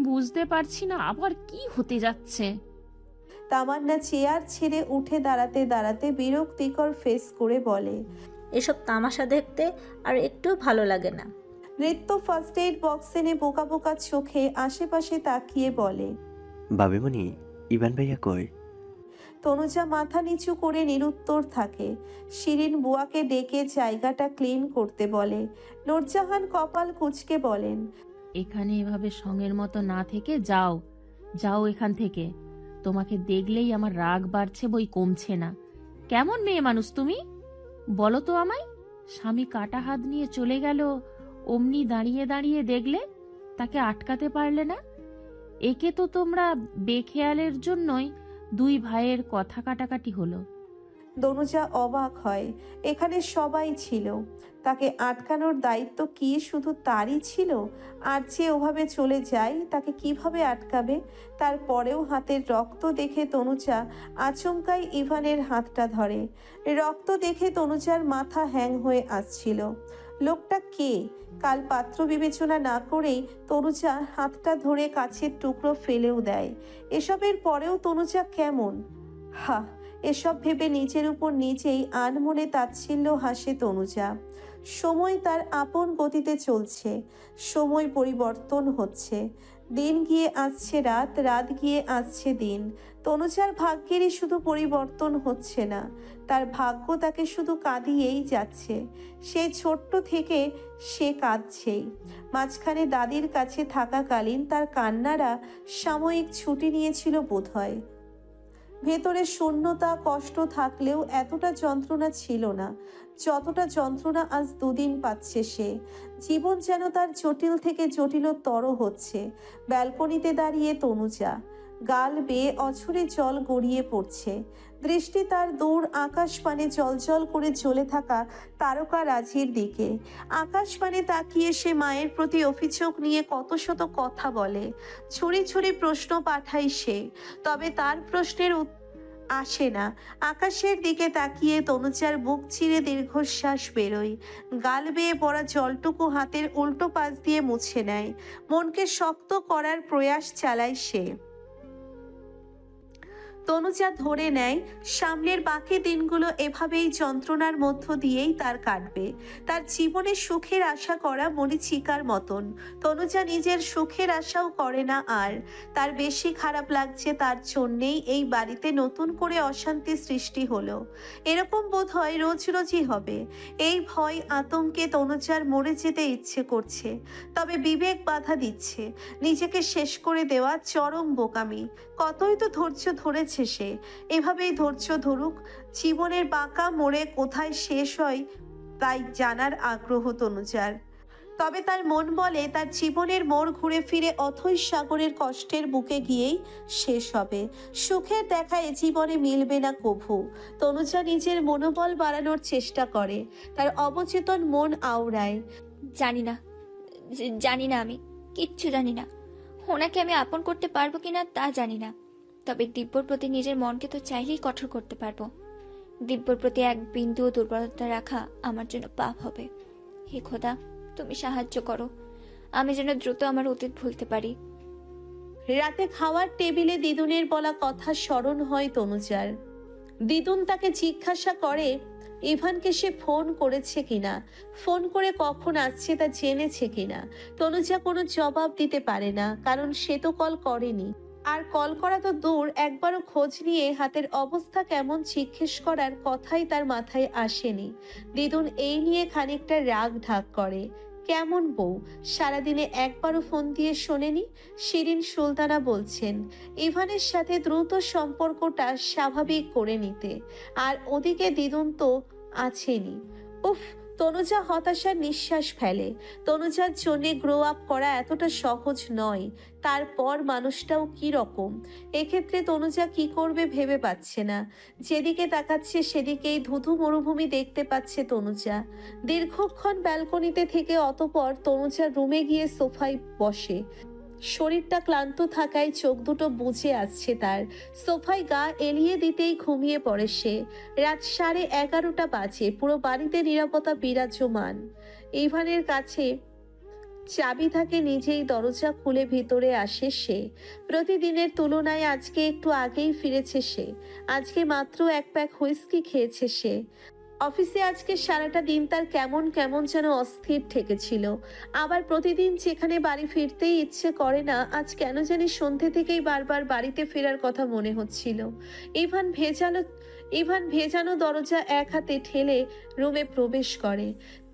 বুঝতে পারছি না আবার কি হতে যাচ্ছে। তামান্না চেয়ার ছেড়ে উঠে দাঁড়াতে দাঁড়াতে বিরক্তিকর ফেস করে বলে, এসব তামাশা দেখতে আর একটু ভালো লাগে না। নৃত্য ফার্স্ট এইড বক্স এনে বোকা বোকা চোখে আশেপাশে তাকিয়ে বলে, বাবিমণি, ইভান ভাইয়া কই? তনুজা মাথা নিচু করে নিরুত্তর থাকে। শিরিন বুয়াকে ডেকে জায়গাটা ক্লিন করতে বলে। নূরজাহান কপাল কুঁচকে বলেন, এখানে এভাবে সঙ্গের মতো না থেকে যাও, যাও এখান থেকে। তোমাকে দেখলেই আমার রাগ বাড়ছে, বই কমছে না। কেমন মেয়ে মানুষ তুমি, বলো তো আমায়? স্বামী কাটা হাত নিয়ে চলে গেল, অমনি দাঁড়িয়ে দাঁড়িয়ে দেখলে, তাকে আটকাতে পারলে না। একে তো তোমরা বেখেয়ালের জন্যই দুই ভাইয়ের কথা কাটাকাটি হলো। তনুজা অবাক হয়। এখানে সবাই ছিল, তাকে আটকানোর দায়িত্ব কি শুধু তারই ছিল? আর যে ওভাবে চলে যায় তাকে কিভাবে আটকাবে? তারপরেও হাতের রক্ত দেখে তনুজা আচমকাই ইভানের হাতটা ধরে। রক্ত দেখে তনুজার মাথা হ্যাং হয়ে আসছিল। লোকটা কে? কাল পাত্র বিবেচনা না করেই তনুজা হাতটা ধরে কাছের টুকরো ফেলেও দেয়। এসবের পরেও তনুজা কেমন? হা, এসব ভেবে নিজের উপর নিজেই আনমনে তাচ্ছিল্য হাসে তনুজা। সময় তার আপন গতিতে চলছে, সময় পরিবর্তন হচ্ছে। দিন গিয়ে আসছে রাত, রাত গিয়ে আসছে দিন। তনুজার ভাগ্যেরই শুধু পরিবর্তন হচ্ছে না, তার ভাগ্য তাকে শুধু কাঁদিয়েই যাচ্ছে। সেই ছোট্ট থেকে সে কাঁদছেই। মাঝখানে দাদির কাছে থাকাকালীন তার কান্নারা সাময়িক ছুটি নিয়েছিল বোধহয়। ভেতরে শূন্যতা, কষ্ট থাকলেও এতটা যন্ত্রণা ছিল না যতটা যন্ত্রণা আজ দুদিন পাচ্ছে সে। জীবন যেন তার জটিল থেকে জটিলতর হচ্ছে। ব্যালকনিতে দাঁড়িয়ে তনুজা, গাল বেয়ে অঝরে জল গড়িয়ে পড়ছে। দৃষ্টি তার দূর আকাশপানে জলজল করে জ্বলে থাকা তারকা রাজির দিকে। আকাশপানে তাকিয়ে সে মায়ের প্রতি অভিযোগ নিয়ে কত শত কথা বলে, ছুরি ছুরি প্রশ্ন পাঠায় সে। তবে তার প্রশ্নের আসে না। আকাশের দিকে তাকিয়ে তনুজার বুক চিরে দীর্ঘশ্বাস বেরোয়। গাল বেয়ে পড়া জলটুকু হাতের উল্টো পাশ দিয়ে মুছে নেয়। মনকে শক্ত করার প্রয়াস চালায় সে। তনুজা ধরে নেয় সামনের বাকি দিনগুলো এভাবেই যন্ত্রণার মধ্য দিয়েই তার কাটবে। তার জীবনে সুখের আশা করা মরীচিকার মতন। তনুজা নিজের সুখের আশাও করে না আর। তার বেশি খারাপ লাগছে তার জন্যেই এই বাড়িতে নতুন করে অশান্তি সৃষ্টি হলো। এরকম বোধ হয় রোজ রোজই হবে। এই ভয় আতঙ্কে তনুজার মরে যেতে ইচ্ছে করছে, তবে বিবেক বাধা দিচ্ছে। নিজেকে শেষ করে দেওয়া চরম বোকামি। কতই তো ধৈর্য ধরেছে সে, এভাবেই ধৈর্য ধরুক। জীবনের বাঁকা মোড়ে কোথায় শেষ হয় তাই জানার আগ্রহ তনুজার। তবে তার মন বলে তার জীবনের মোড় ঘুরে ফিরে অথৈ সাগরের কষ্টের বুকে গিয়েই শেষ হবে। সুখের দেখায় জীবনে মিলবে না কভু। তনুজা নিজের মনোবল বাড়ানোর চেষ্টা করে, তার অবচেতন মন আওড়ায়। জানি না আমি কিচ্ছু জানি না। ওনাকে আমি আপন করতে পারবো কিনা তা জানি না, তবে দিব্যর প্রতি নিজের মনকে তো চাইলেই কঠোর করতে পারবো। দিব্যর প্রতি এক বিন্দুও দুর্বলতা রাখা আমার জন্য পাপ হবে। হে খোদা, তুমি সাহায্য করো, আমি যেন দ্রুত আমার অতীত ভুলতে পারি। রাতে খাওয়ার টেবিলে দিদুনের বলা কথা স্মরণ হয় তনুজার। দিদুন তাকে জিজ্ঞাসা করে ইভানকে সে ফোন করেছে কিনা, ফোন করে কখন আসছে তা জেনেছে কিনা। তনুজা কোনো জবাব দিতে পারে না, কারণ সে তো কল করেনি। আর কল করা তো দূর, একবারও খোঁজ নিয়ে হাতের অবস্থা কেমন জিজ্ঞেস করার কথাই তার মাথায় আসেনি। দিদুন এই নিয়ে খানিকটা রাগ ঢাক করে। কেমন বউ, সারাদিনে একবারও ফোন দিয়ে শোনেনি। শিরিন সুলতানা বলছেন ইভানের সাথে দ্রুত সম্পর্কটা স্বাভাবিক করে নিতে, আর ওদিকে দিদুন তো আছেনই। উফ, তনুজা হতাশার নিঃশ্বাস ফেলে। তনুজার জন্য গ্রো আপ করা এতটা সহজ নয়। তারপর মানুষটাও কি রকম, এক্ষেত্রে তনুজা কি করবে ভেবে পাচ্ছে না। যেদিকে তাকাচ্ছে সেদিকেই ধুধু মরুভূমি দেখতে পাচ্ছে তনুজা। দীর্ঘক্ষণ ব্যালকনিতে থেকে অতপর তনুজার রুমে গিয়ে সোফায় বসে। শরীরটা ক্লান্ত থাকায় চোখ দুটো বুজে আসছে তার। সোফায় গা এলিয়ে দিতেই ঘুমিয়ে পড়ে সে। রাত 11:30 বাজে। পুরো বাড়িতে নীরবতা বিরাজমান। ইভানের কাছে চাবি থাকে, নিজেই দরজা খুলে ভিতরে আসে সে। প্রতিদিনের তুলনায় আজকে একটু আগেই ফিরেছে সে। আজকে মাত্র এক প্যাক হুইস্কি খেয়েছে সে। অফিসে আজকে সারাটা দিন তার কেমন কেমন যেন অস্থির ঠেকেছিল। আবার প্রতিদিন যেখানে বাড়ি ফিরতেই ইচ্ছে করে না, আজ কেন জানি সন্ধ্যে থেকেই বারবার বাড়িতে ফেরার কথা মনে হচ্ছিল। ইভান ভেজানো দরজা এক হাতে ঠেলে রুমে প্রবেশ করে,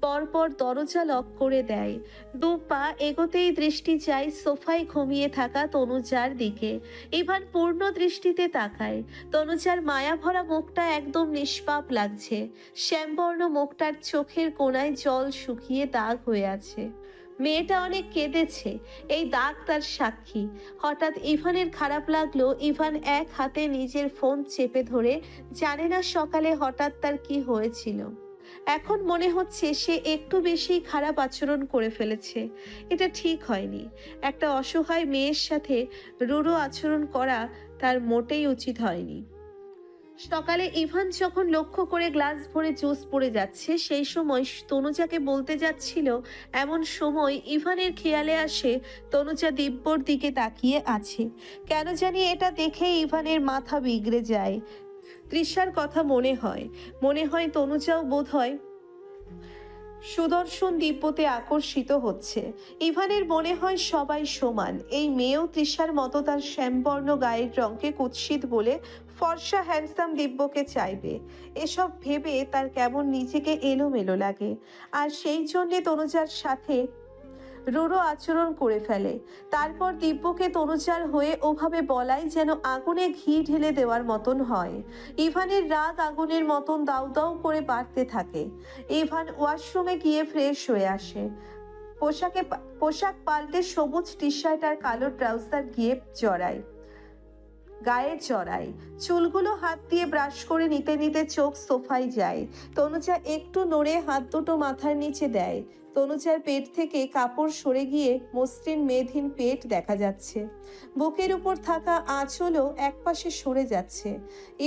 পরপর দরজা লক করে দেয়। 2 পা এগোতেই দৃষ্টি যায় সোফায় ঘুমিয়ে থাকা তনুজার দিকে। ইভান পূর্ণ দৃষ্টিতে তাকায়। তনুজার মায়া ভরা মুখটা একদম নিষ্পাপ লাগছে। শ্যামবর্ণ মুখটার চোখের কোণায় জল শুকিয়ে দাগ হয়ে আছে। মেয়েটা অনেক কেঁদেছে, এই দাগ তার সাক্ষী। হঠাৎ ইভানের খারাপ লাগলো। ইভান এক হাতে নিজের ফোন চেপে ধরে, জানে না সকালে হঠাৎ তার কি হয়েছিল। এখন মনে হচ্ছে সে একটু বেশি খারাপ আচরণ করে ফেলেছে। এটা ঠিক হয়নি। একটা অসহায় মেয়ের সাথে রূঢ় আচরণ করা তার মোটেই উচিত হয়নি। সকালে ইভান যখন লক্ষ্য করে গ্লাস ভরে জুস পড়ে যাচ্ছে, সেই সময় তনুজাকে বলতে যাচ্ছিল, এমন সময় ইভানের খেয়ালে আসে তনুজা দিব্যর দিকে তাকিয়ে আছে। কেন জানি এটা দেখে ইভানের মাথা বিগড়ে যায়। তৃষার কথা মনে হয় তনুজাও বোধ হয় সুদর্শন দিব্যতে আকর্ষিত হচ্ছে। ইভানের মনে হয় সবাই সমান। এই মেয়েও তৃষার মতো তার শ্যামবর্ণ গায়ের রঙকে কুৎসিত বলে ফর্সা হ্যান্ডসাম দিব্যকে চাইবে। এসব ভেবে তার কেমন নিজেকে এলোমেলো লাগে, আর সেই জন্যে তনুজার সাথে রূঢ় আচরণ করে ফেলে। তারপর দিব্যকে তনুজার হয়ে ওভাবে বলাই যেন আগুনে ঘি ঢেলে দেওয়ার মতন হয়। ইভানের রাগ আগুনের মতন দাউ দাউ করে বাড়তে থাকে। ইভান ওয়াশরুমে গিয়ে ফ্রেশ হয়ে আসে। পোশাক পাল্টে সবুজ টি শার্ট আর কালো ট্রাউজার গিয়ে গায়ে চড়ায়। চুলগুলো হাত দিয়ে ব্রাশ করে নিতে নিতে চোখ সোফায় যায়। তনুজা একটু নড়ে হাত দুটো মাথার নিচে দেয়। তনুজার পেট থেকে কাপড় সরে গিয়ে মসৃণ মেদহীন পেট দেখা যাচ্ছে। বুকের উপর থাকা আঁচলও একপাশে সরে যাচ্ছে।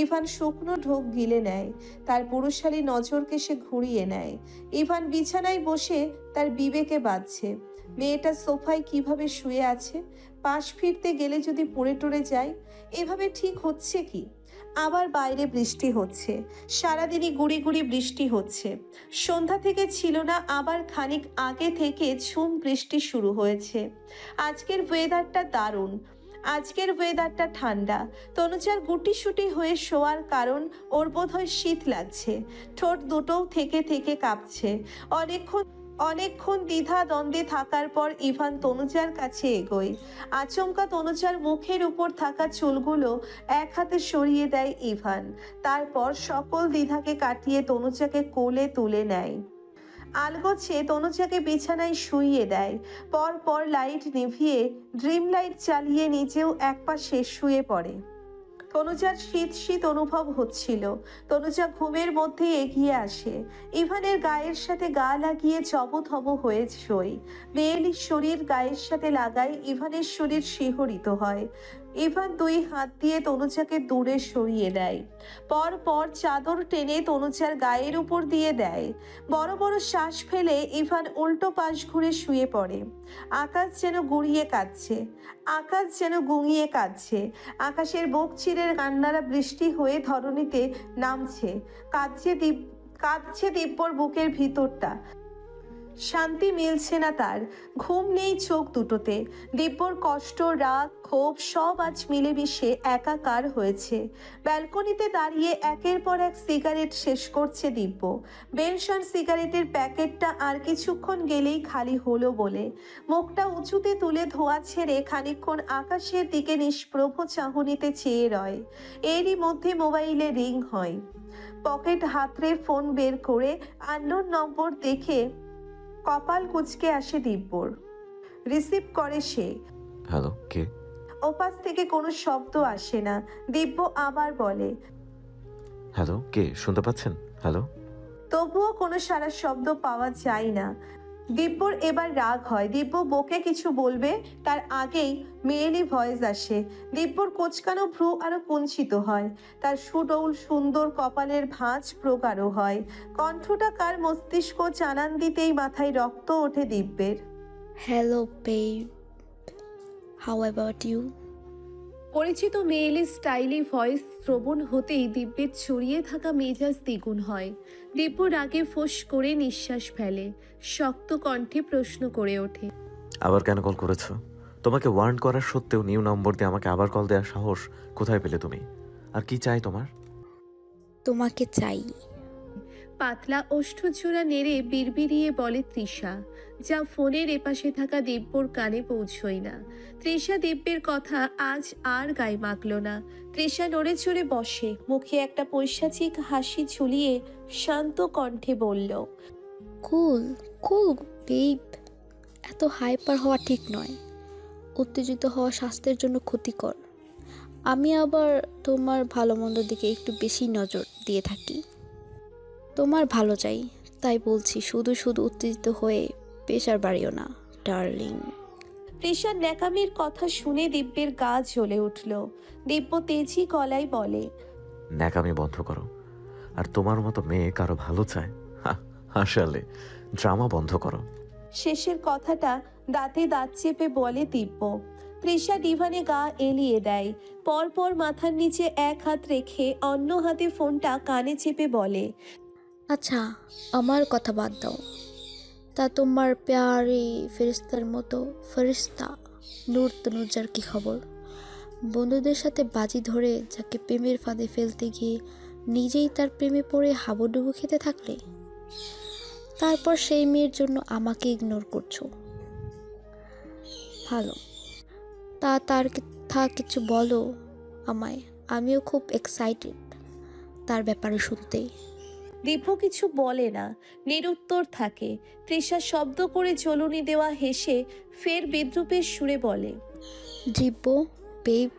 ইভান শুকনো ঢোক গিলে নেয়। তার পুরুষালী নজরকে সে ঘুরিয়ে নেয়। ইভান বিছানায় বসে তার বিবেকে বাঁধছে। মেয়েটা সোফায় কিভাবে শুয়ে আছে, পাশ ফিরতে গেলে যদি পড়ে টরে যায়। এভাবে ঠিক হচ্ছে কি? আবার বাইরে বৃষ্টি হচ্ছে। সারাদিনই গুড়ি গুড়ি বৃষ্টি হচ্ছে। সন্ধ্যা থেকে ছিল না, আবার খানিক আগে থেকে ঝুম বৃষ্টি শুরু হয়েছে। আজকের ওয়েদারটা দারুণ। আজকের ওয়েদারটা ঠান্ডা। তনুজার গুটিসুটি হয়ে শোয়ার কারণ ওর বোধহয় শীত লাগছে। ঠোঁট দুটোও থেকে থেকে কাঁপছে। অনেকক্ষণ দ্বিধা দ্বন্দ্বে থাকার পর ইভান তনুজার কাছে এগোয়। আচমকা তনুজার মুখের উপর থাকা চুলগুলো এক হাতে সরিয়ে দেয় ইভান। তারপর সকল দ্বিধাকে কাটিয়ে তনুজাকে কোলে তুলে নেয়। আলগোছে তনুজাকে বিছানায় শুইয়ে দেয়। পর লাইট নিভিয়ে ড্রিম লাইট চালিয়ে নিজেও একপাশে শুয়ে পড়ে। তনুজার শীত শীত অনুভব হচ্ছিল। তনুজা ঘুমের মধ্যে এগিয়ে আসে। ইভানের গায়ের সাথে গা লাগিয়ে জবথব হয়ে শোয়। মেয়েলির শরীর গায়ের সাথে লাগায় ইভানের শরীর শিহরিত হয়। ইভান দুই হাত দিয়ে তনুজাকে দূরে সরিয়ে দেয়। পর চাদর টেনে তনুজার গায়ের উপর দিয়ে দেয়। বড় বড় শ্বাস ফেলে ইভান উল্টো পাশ ঘুরে শুয়ে পড়ে। আকাশ যেন গুঁড়িয়ে কাঁদছে। আকাশের বুক চিরে কান্নারা বৃষ্টি হয়ে ধরণীতে নামছে। কাঁদছে দিব্যর বুকের ভিতরটা। শান্তি মিলছে না তার। ঘুম নেই চোখ দুটোতে। দিব্যর কষ্ট, রাগ, ক্ষোভ সব আজ মিলেমিশে একাকার হয়েছে। ব্যালকনিতে দাঁড়িয়ে একের পর এক সিগারেট শেষ করছে দিব্য। বেনশন সিগারেটের প্যাকেটটা আর কিছুক্ষণ গেলেই খালি হলো বলে মুখটা উঁচুতে তুলে ধোয়া ছেড়ে খানিকক্ষণ আকাশের দিকে নিষ্প্রভ চাহনিতে চেয়ে রয়। এরই মধ্যে মোবাইলে রিং হয়। পকেট হাতড়ে ফোন বের করে আননোন নম্বর দেখে কপাল কুঁচকে আসে দিব্যর। রিসিভ করে সে। হ্যালো, কে? ওপাশ থেকে কোনো শব্দ আসে না। দিব্য আবার বলে, হ্যালো, কে? শুনতে পাচ্ছেন? হ্যালো। তবুও কোনো সারা শব্দ পাওয়া যায় না। দিব্যর এবার রাগ হয়। দিব্য বকে কিছু বলবে, তার আগেই মেয়েলি ভয়েস আসে। দিব্যর কোচকানো ভ্রু আরো কুঞ্চিত হয়। তার সুডৌল সুন্দর কপালের ভাঁজ প্রগাঢ় হয়। কণ্ঠটা কার মস্তিষ্ক জানান দিতেই মাথায় রক্ত ওঠে দিব্যের। Hello babe, how about you? পরিচিত মেয়েলি স্টাইলি ভয়েস শ্রবণ হতেই দিব্যের ছড়িয়ে থাকা মেজাজ দ্বিগুণ হয়। দিব্য রাগে ফোঁস করে নিঃশ্বাস ফেলে। শক্ত কণ্ঠে প্রশ্ন করে ওঠে, আবার কেন কল করেছো? তোমাকে ওয়ার্ন করার সত্ত্বেও নিউ নম্বর দিয়ে আমাকে আবার কল দেওয়ার সাহস কোথায় পেলে তুমি? আর কি চাই তোমার? তোমাকে চাই। পাতলা ওষ্ঠজোড়া নেড়ে বিড়বিড়িয়ে বলে তৃষা, যা ফোনের এপাশে থাকা দিব্যর কানে পৌঁছই না। তৃষা দিব্যের কথা আজ আর গায়ে মাখল না। তৃষা নড়ে চড়ে বসে, মুখে একটা পৈশাচিক হাসি ঝুলিয়ে শান্ত কণ্ঠে বলল, কুল কুল বেব, এত হাইপার হওয়া ঠিক নয়। উত্তেজিত হওয়া স্বাস্থ্যের জন্য ক্ষতিকর। আমি আবার তোমার ভালো মন্দ দিকে একটু বেশি নজর দিয়ে থাকি। তোমার ভালো চাই, তাই বলছি শুধু শুধু উত্তেজিত হয়ে প্রেশার বাড়িও না ডার্লিং। তৃষার ন্যাকামির কথা শুনে দিব্যের গা জ্বলে উঠল। দিব্য তেজি গলায় বলে, ন্যাকামি বন্ধ করো। আর তোমার মতো মেয়ে কারো ভালো চায়? আসলে ড্রামা বন্ধ করো। শেষের কথাটা দাঁতে দাঁত চেপে বলে দিব্য। তৃষা ডিভানে গা এলিয়ে দেয়। পরপর মাথার নিচে এক হাত রেখে অন্য হাতে ফোনটা কানে চেপে বলে, আচ্ছা, আমার কথা বাদ দাও। তা তোমার প্যারে ফেরিস্তার মতো ফেরিস্তা নূর তনুজার কি খবর? বন্ধুদের সাথে বাজি ধরে যাকে প্রেমের ফাঁদে ফেলতে গিয়ে নিজেই তার প্রেমে পড়ে হাবুডুবু খেতে থাকলে, তারপর সেই মেয়ের জন্য আমাকে ইগনোর করছো। ভালো, তার কথা কিছু বলো আমায়। আমিও খুব এক্সাইটেড তার ব্যাপারে শুনতে। দিব্য কিছু বলে না, নিরুত্তর থাকে। তৃষা শব্দ করে জ্বলুনি দেওয়া হেসে ফের বিদ্রুপের সুরে বলে, দিব্য বেব,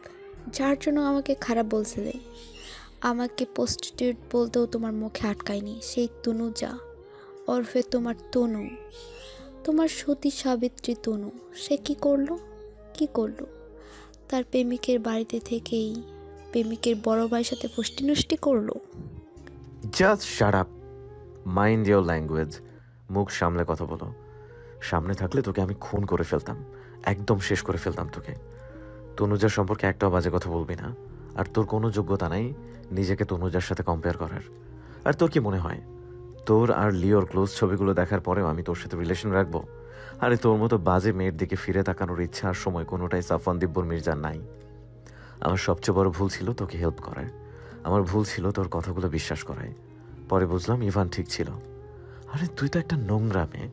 যার জন্য আমাকে খারাপ বলছিলে, আমাকে প্রস্টিটিউট বলতেও তোমার মুখে আটকায়নি সেই তনুজা ওরফে তোমার তনু, তোমার সতী সাবিত্রী তনু, সে কি করলো? তার প্রেমিকের বাড়িতে থেকেই প্রেমিকের বড় ভাইয়ের সাথে ফষ্টি নষ্টি করলো। Just shut up, mind your language. মুখ সামলে কথা বলো। সামনে থাকলে তোকে আমি খুন করে ফেলতাম, একদম শেষ করে ফেলতাম তোকে। তনুজার সম্পর্কে একটাও বাজে কথা বলবি না। আর তোর কোনো যোগ্যতা নাই নিজেকে তনুজার সাথে কম্পেয়ার করার। আর তোর কি মনে হয় তোর আর লিওর ক্লোজ ছবিগুলো দেখার পরেও আমি তোর সাথে রিলেশন রাখবো? আরে তোর মতো বাজে মেয়ের দিকে ফিরে তাকানোর ইচ্ছা আর সময় কোনোটাই সাফওয়ান দিব্যর মির্জার নাই। আমার সবচেয়ে বড় ভুল ছিল তোকে হেল্প করার। আমার ভুল ছিল তোর কথাগুলো বিশ্বাস করায়। পরে বুঝলাম ইভান ঠিক ছিল। আরে তুই তো একটা নোংরা মেয়ে,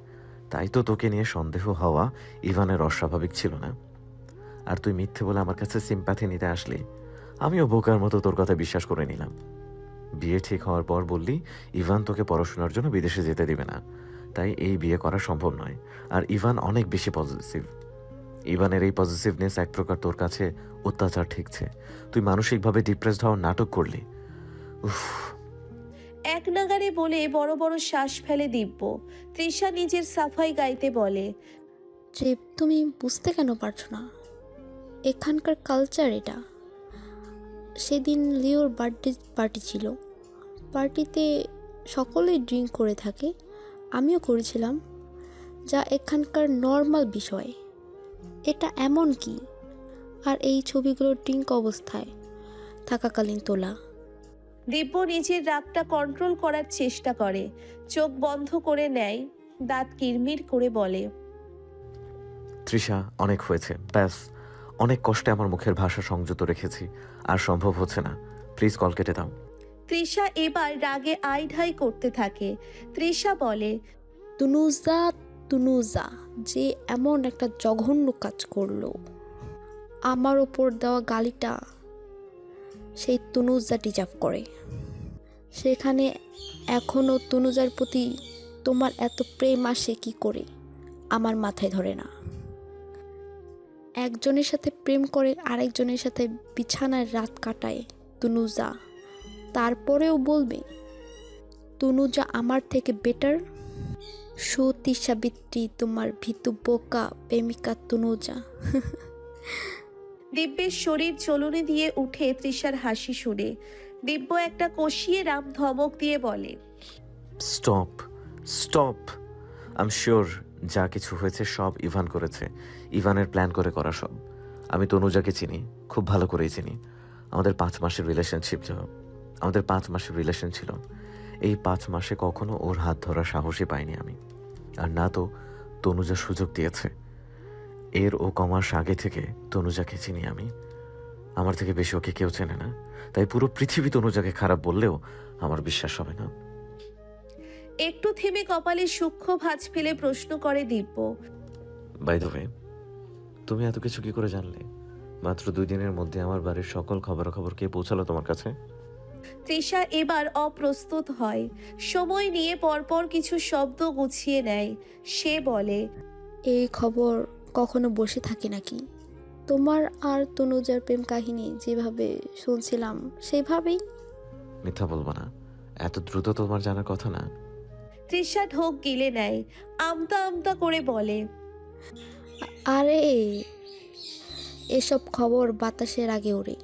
তাই তো তোকে নিয়ে সন্দেহ হওয়া ইভানের অস্বাভাবিক ছিল না। আর তুই মিথ্যে বলে আমার কাছে সিম্প্যাথি নিতে আসলি, আমিও বোকার মতো তোর কথা বিশ্বাস করে নিলাম। বিয়ে ঠিক হওয়ার পর বললি ইভান তোকে পড়াশোনার জন্য বিদেশে যেতে দিবে না, তাই এই বিয়ে করা সম্ভব নয়। আর ইভান অনেক বেশি পজিটিভ। ইভানের এই পজিটিভনেস এক প্রকার তোর কাছে অত্যাচার ঠেকছে। তুই মানসিকভাবে ডিপ্রেসড হওয়ার নাটক করলি। উফ। এক নাগারে বলে বড় বড় শ্বাস ফেলে দিব্য। তৃষা নিজের সাফাই গাইতে বলে, যে তুমি বুঝতে কেন পারছো না? এখানকার কালচার এটা। সেদিন লিওর বার্থডে পার্টি ছিল। পার্টিতে সকলেই ড্রিঙ্ক করে থাকে, আমিও করেছিলাম, যা এখানকার নর্মাল বিষয়। এটা এমন কি? আর এই ছবিগুলো ড্রিঙ্ক অবস্থায় থাকাকালীন তোলা। দিব্য নিজের রাগটা কন্ট্রোল করার চেষ্টা করে, চোখ বন্ধ করে নেয়, দাঁত কিরমির করে বলে, তৃষা, অনেক হয়েছে, ব্যাস। অনেক কষ্টে আমার মুখের ভাষা সংযত রেখেছি, আর সম্ভব হচ্ছে না। প্লিজ কল কেটে দাও। তৃষা এবার রাগে আই ঢাই করতে থাকে। তৃষা বলে, তুনুজা তুনুজা যে এমন একটা জঘন্য কাজ করলো, আমার ওপর দেওয়া গালিটা সেই তুনুজা ডিজার্ভ করে। সেখানে এখনও তুনুজার প্রতি তোমার এত প্রেম আসে কি করে আমার মাথায় ধরে না। একজনের সাথে প্রেম করে আরেকজনের সাথে বিছানায় রাত কাটায় তুনুজা, তারপরেও বলবে তুনুজা আমার থেকে বেটার? সতী সাবিত্রী তোমার ভীতু বোকা প্রেমিকা তুনুজা। দিব্যের শরীর চলুনি দিয়ে উঠে তৃষার হাসি শুনে। দিব্য একটা কষিয়ে রাম ধমক দিয়ে বলে, stop stop. I am sure যা কিছু হয়েছে সব ইভান করেছে, ইভানের প্ল্যান করে করা সব। আমি তনুজাকে চিনি, খুব ভালো করেই চিনি। আমাদের 5 মাসের রিলেশন ছিল। এই 5 মাসে কখনো ওর হাত ধরার সাহসই পাইনি আমি। আর না তো তনুজা সুযোগ দিয়েছে। এর ও কমাস আগে থেকে তনুজাকে চিনি আমি। আমার থেকে বেশি ওকে কেউ চেনে না, তাই পুরো পৃথিবী তনুজাকে খারাপ বললেও আমার বিশ্বাস হবে না। একটু থেমে কপালে সূক্ষ্ম ভাঁজ ফেলে প্রশ্ন করে দিব্য, বাই দ্য ওয়ে, তুমি এত কিছু কি করে জানলে? মাত্র 2 দিনের মধ্যে আমার বাড়ির সকল খবরাখবর কে পৌঁছালো তোমার কাছে? তৃষা এবার অপ্রস্তুত হয়, সময় নিয়ে পরপর কিছু শব্দ গুছিয়ে নেয়। সে বলে, এই খবর কখনো বসে থাকি নাকি? তোমার আর তনুজার প্রেম কাহিনী যেভাবে শুনছিলাম সেভাবেই। মিথ্যা বলবো না, এত দ্রুত তোমার জানার কথা না। তৃষা ঢোক গিলে নেয়, আমতা আমতা করে বলে, আরে এসব খবর বাতাসের আগে ওড়ে,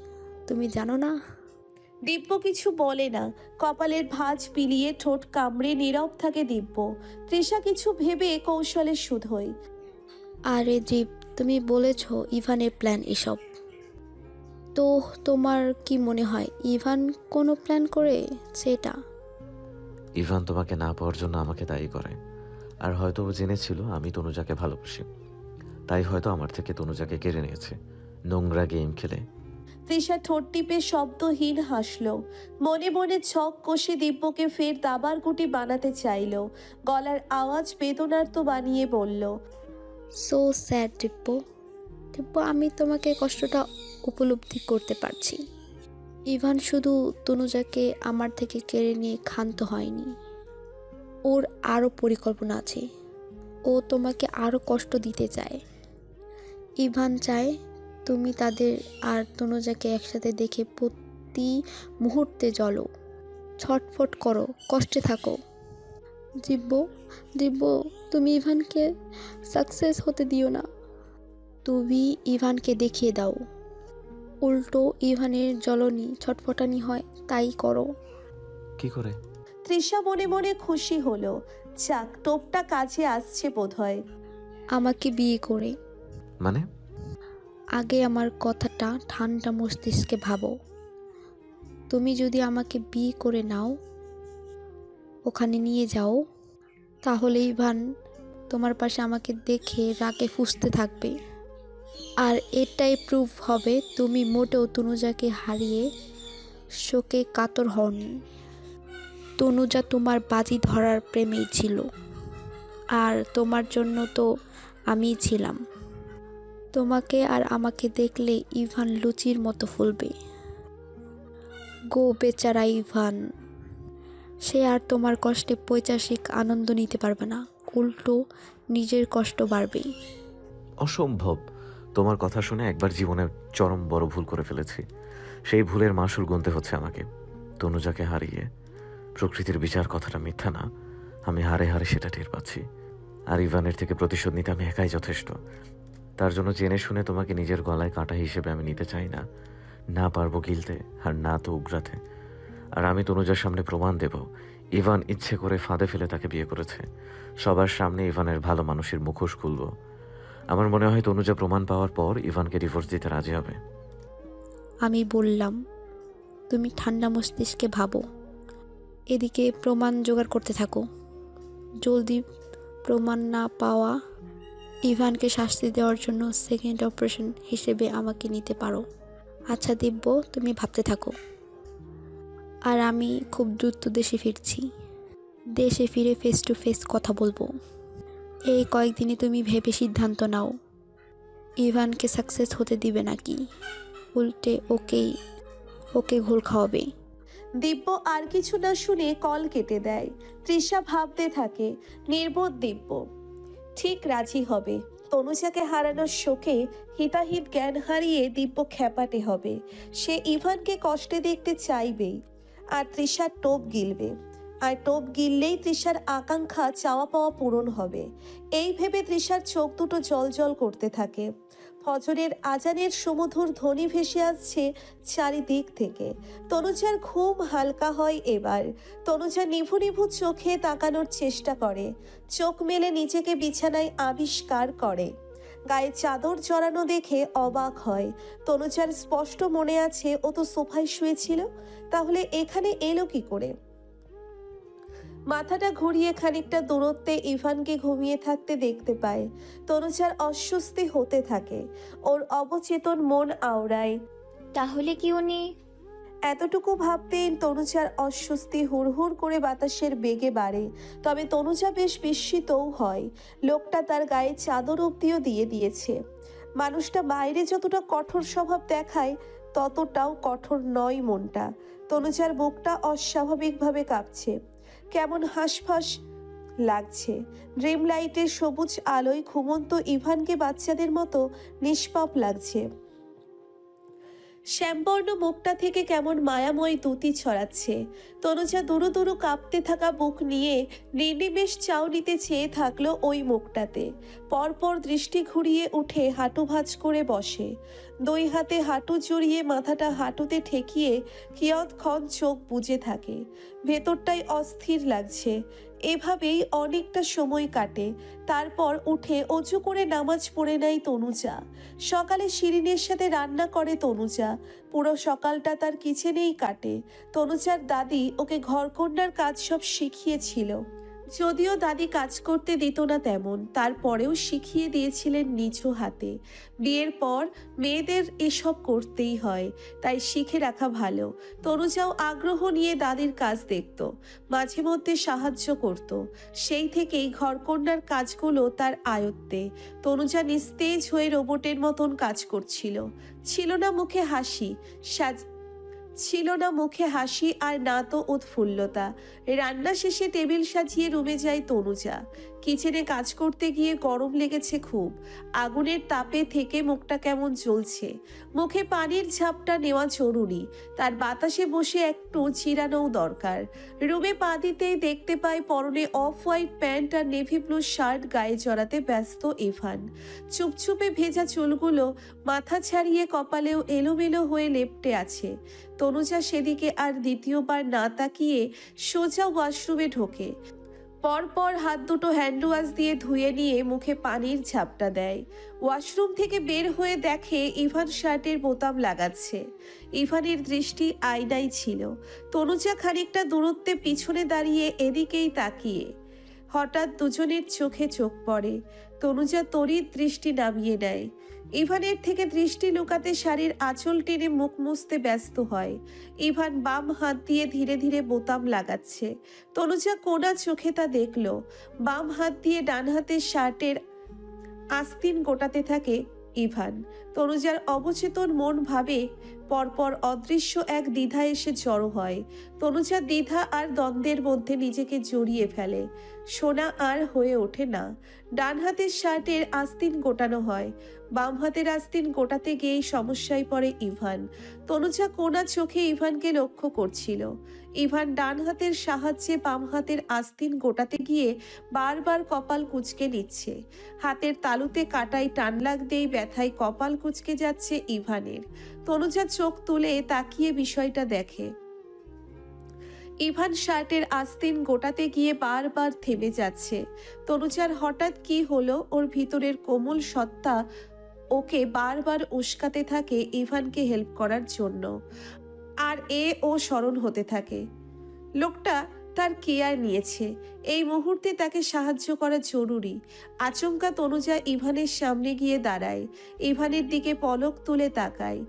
তুমি জানো না? দিব্য কিছু বলে না, কপালের ভাঁজ পিলিয়ে ঠোঁট কামড়ে নীরব থাকে দিব্য। তৃষা কিছু ভেবে কৌশলে শুধোয়, আরে জীব, তুমি বলেছ ইভানের প্ল্যান এসব। তো তোমার কি মনে হয় ইভান কোনো প্ল্যান করে সেটা? ইভান তোমাকে না পাওয়ার জন্য আমাকে দায়ী করে। আর হয়তো ও জেনেছিল আমি তনুজাকে ভালোবাসি, তাই হয়তো আমার থেকে তনুজাকে কেড়ে নিয়েছে নোংরা গেম খেলে। তৃষা ঠোঁট টিপে শব্দহীন হাসল, মনে মনে ছক কষে দিব্যকে ফের দাবার গুটি বানাতে চাইল। গলার আওয়াজ বেদনার্ত বানিয়ে বলল, সো স্যাড দিব্য। দিব্য, আমি তোমাকে কষ্টটা উপলব্ধি করতে পারছি। ইভান শুধু তনুজাকে আমার থেকে কেড়ে নিয়ে ক্ষান্ত হয়নি, ওর আরও পরিকল্পনা আছে। ও তোমাকে আরও কষ্ট দিতে চায়। ইভান চায় তুমি তাদের আর তনুজাকে একসাথে দেখে প্রতি মুহূর্তে জ্বলো, ছটফট করো, কষ্টে থাকো। দিব্য, দিব্য, তুমি ইভানকে সাকসেস হতে দিও না। তুমি ইভানকে দেখিয়ে দাও, উল্টো ইভানের জ্বলনি ছটফটানি হয়, তাই করো। কি করে? তৃষা মনে মনে খুশি হলো, যাক টোপটা কাজে আসছে বোধহয়। আমাকে বিয়ে করে। মানে? আগে আমার কথাটা ঠান্ডা মস্তিষ্কে ভাবো। তুমি যদি আমাকে বিয়ে করে নাও, ওখানে নিয়ে যাও, তাহলে ইভান তোমার পাশে আমাকে দেখে রাগে ফুঁসতে থাকবে। আর এটাই প্রুফ হবে তুমি মোটেও তনুজাকে হারিয়ে শোকে কাতর হওনি। তনুজা তোমার বাজি ধরার প্রেমেই ছিল, আর তোমার জন্য তো আমিই ছিলাম। তোমাকে আর আমাকে দেখলে ইভান লুচির মতো ফুলবে। গো বেচারা ইভান, সে আর তোমার কষ্টে পৈশাচিক আনন্দ নিতে পারবে না, উল্টো নিজের কষ্ট বাড়বে। অসম্ভব। তোমার কথা শুনে একবার জীবনে চরম বড় ভুল করে ফেলেছি। সেই ভুলের মাসুল গুনতে হচ্ছে আমাকে। তনুজাকে হারিয়ে প্রকৃতির বিচার কথাটা মিথ্যা না, আমি হারে হারে সেটা টের পাচ্ছি। আর ইভানের থেকে প্রতিশোধ নিতে আমি একাই যথেষ্ট। তার জন্য জেনে শুনে তোমাকে নিজের গলায় কাঁটা হিসেবে আমি নিতে চাই না। না পারবো গিলতে, আর না তো উগরাতে। আর আমি তনুজার সামনে প্রমাণ দেব ইভান ইচ্ছে করে ফাঁদে ফেলে তাকে বিয়ে করেছে। সবার সামনে ইভানের ভালো মানুষের মুখোশ খুলব। আমার মনে হয় তনুজা প্রমাণ পাওয়ার পর ইভানকে ডিভোর্স দিতে রাজি হবে। আমি বললাম, তুমি ঠান্ডা মস্তিষ্কে ভাবো, এদিকে প্রমাণ জোগাড় করতে থাকো। জলদি প্রমাণ না পাওয়া ইভানকে শাস্তি দেওয়ার জন্য সেকেন্ড অপারেশন হিসেবে আমাকে নিতে পারো। আচ্ছা দিব্য, তুমি ভাবতে থাকো। আর আমি খুব দ্রুত দেশে ফিরছি। দেশে ফিরে ফেস টু ফেস কথা বলবো। এই কয়েকদিনে তুমি ভেবে সিদ্ধান্ত নাও, ইভানকে সাকসেস হতে দিবে নাকি উল্টে ওকে ঘোল খাওয়াবে। দিব্য আর কিছু না শুনে কল কেটে দেয়। তৃষা ভাবতে থাকে, নির্বোধ দিব্য ঠিক রাজি হবে। তনুজাকে হারানোর শোকে হিতাহিত জ্ঞান হারিয়ে দিব্য খ্যাপাটে হবে। সে ইভানকে কষ্টে দেখতে চাইবেই, আর তৃষার টোপ গিলবে। আর টোপ গিললেই তৃষার আকাঙ্ক্ষা চাওয়া পাওয়া পূরণ হবে। এই ভেবে তৃষার চোখ দুটো জল করতে থাকে। ফজরের আজানের সুমধুর ধ্বনি ভেসে আসছে চারিদিক থেকে। তনুজার ঘুম হালকা হয় এবার। তনুজা নিভু নিভু চোখে তাকানোর চেষ্টা করে, চোখ মেলে নিজেকে বিছানায় আবিষ্কার করে। গায়ে চাদর জড়ানো দেখে অবাক হয়। তনুজার স্পষ্ট মনে আছে ও তো সোফায় শুয়েছিল, তাহলে এখানে এলো কি করে? মাথাটা ঘুরিয়ে খানিকটা দূরত্বে ইভানকে ঘুমিয়ে থাকতে দেখতে পায়। তনুজার অস্বস্তি হতে থাকে, ওর অবচেতন মন আওড়ায়। তাহলে কি উনি? এতটুকু ভাবতেই তনুজার অস্বস্তি হুড়হুড় করে বাতাসের বেগে বাড়ে। তবে তনুজা বেশ বিস্মিতও হয়। লোকটা তার গায়ে চাদর অব্দিও দিয়ে দিয়েছে। মানুষটা বাইরে যতটা কঠোর স্বভাব দেখায় ততটাও কঠোর নয় মনটা। তনুজার বুকটা অস্বাভাবিকভাবে কাঁপছে, কেমন হাঁসফাঁস লাগছে। ড্রিম লাইটের সবুজ আলোয় ঘুমন্ত ইভানকে বাচ্চাদের মতো নিষ্পাপ লাগছে। শ্যামবর্ণ মুখটা থেকে কেমন মায়াময় দ্যুতি ছড়াচ্ছে। তনুজা দুরু দুরু কাঁপতে থাকা বুক নিয়ে নির্নিমেষ চাউনিতে চেয়ে থাকলো ওই মুখটাতে। পরপর দৃষ্টি ঘুরিয়ে উঠে হাঁটু ভাঁজ করে বসে। দুই হাতে হাঁটু জড়িয়ে মাথাটা হাঁটুতে ঠেকিয়ে কিয়ৎক্ষণ চোখ বুজে থাকে। ভেতরটাই অস্থির লাগছে। এভাবেই অনেকটা সময় কাটে। তারপর উঠে অজু করে নামাজ পড়ে নেয় তনুজা। সকালে শিরিনের সাথে রান্না করে তনুজা। পুরো সকালটা তার কিচেনেই কাটে। তনুজার দাদি ওকে ঘরকন্যার কাজ সব শিখিয়েছিল। যদিও দাদি কাজ করতে দিত না তেমন, তারপরেও শিখিয়ে দিয়েছিলেন নিজ হাতে। বিয়ের পর মেয়েদের এসব করতেই হয়, তাই শিখে রাখা ভালো। তনুজাও আগ্রহ নিয়ে দাদির কাজ দেখত, মাঝে মধ্যে সাহায্য করত। সেই থেকেই ঘরকন্যার কাজগুলো তার আয়ত্তে। তনুজা নিস্তেজ হয়ে রোবটের মতন কাজ করছিল। ছিল না মুখে হাসি আর না তো উৎফুল্লতা। রান্না শেষে টেবিল সাজিয়ে রুমে যায় তনুজা। কিচেনে কাজ করতে গিয়ে গরম লেগেছে খুব। আগুনের তাপে থেকে মুখটা কেমন জ্বলছে। মুখে পানির ঝাপটা নেওয়া জরুরি, তার বাতাসে বসে একটু চিরানোও দরকার। রুমে পা দিতেই দেখতে পায় পরনে অফ হোয়াইট প্যান্ট আর নেভি ব্লু শার্ট গায়ে জড়াতে ব্যস্ত ইভান। চুপচুপে ভেজা চুলগুলো মাথা ছাড়িয়ে কপালেও এলোমেলো হয়ে লেপ্টে আছে। তনুজা সেদিকে আর দ্বিতীয়বার না তাকিয়ে সোজা ওয়াশরুমে ঢোকে। পরপর হাত দুটো হ্যান্ড ওয়াশ দিয়ে ধুয়ে নিয়ে মুখে পানির ঝাপটা দেয়। ওয়াশরুম থেকে বের হয়ে দেখে ইভান শার্টের বোতাম লাগাচ্ছে। ইভানের দৃষ্টি আয়নায় ছিল। তনুজা খানিকটা দূরত্বে পিছনে দাঁড়িয়ে এদিকেই তাকিয়ে। হঠাৎ দুজনের চোখে চোখ পড়ে। তনুজা তড়িৎ দৃষ্টি নামিয়ে নেয়। ইভানের থেকে দৃষ্টি লুকাতে শাড়ির আঁচল টেনে মুখ মুছতে ব্যস্ত হয়। ইভান বাম হাত দিয়ে ধীরে ধীরে বোতাম লাগাচ্ছে। তনুজা কোনা চোখে তা দেখল। বাম হাত দিয়ে ডান হাতের শার্টের আস্তিন গোটাতে থাকে ইভান। তনুজার অবচেতন মন ভাবে পরপর অদৃশ্য এক দ্বিধা এসে জড়ো হয়। তনুজা দ্বিধা আর দ্বন্দ্বের মধ্যে নিজেকে জড়িয়ে ফেলে। শোনা আর হয়ে ওঠে না। ডান হাতের শার্টের আস্তিন গোটানো হয়। বাম হাতের আস্তিন গোটাতে গিয়েই সমস্যায় পড়ে ইভান। তনুজা কোনা চোখে ইভানকে লক্ষ্য করছিল। ইভান ডান হাতের সাহায্যে বাম হাতের আস্তিন গোটাতে গিয়ে বারবার কপাল কুঁচকে নিচ্ছে। হাতের তালুতে কাটায় টান লাগতেই ব্যথায় কপাল কুঁচকে যাচ্ছে ইভানের। তনুজা চোখ তুলে তাকিয়ে বিষয়টা দেখে। ইভান শার্টের আস্তিন গোটাতে গিয়ে বারবার থেমে যাচ্ছে। তনুজার হঠাৎ কি হলো, ওর ভিতরের কোমল সত্তা ওকে বারবার উস্কাতে থাকে ইভানকে হেল্প করার জন্য। আর ও স্মরণ হতে থাকে লোকটা তার কেয়ার নিয়েছে। এই মুহূর্তে তাকে সাহায্য করা জরুরি। আচমকা তনুজা ইভানের সামনে গিয়ে দাঁড়ায়। ইভানের দিকে পলক তুলে তাকায়।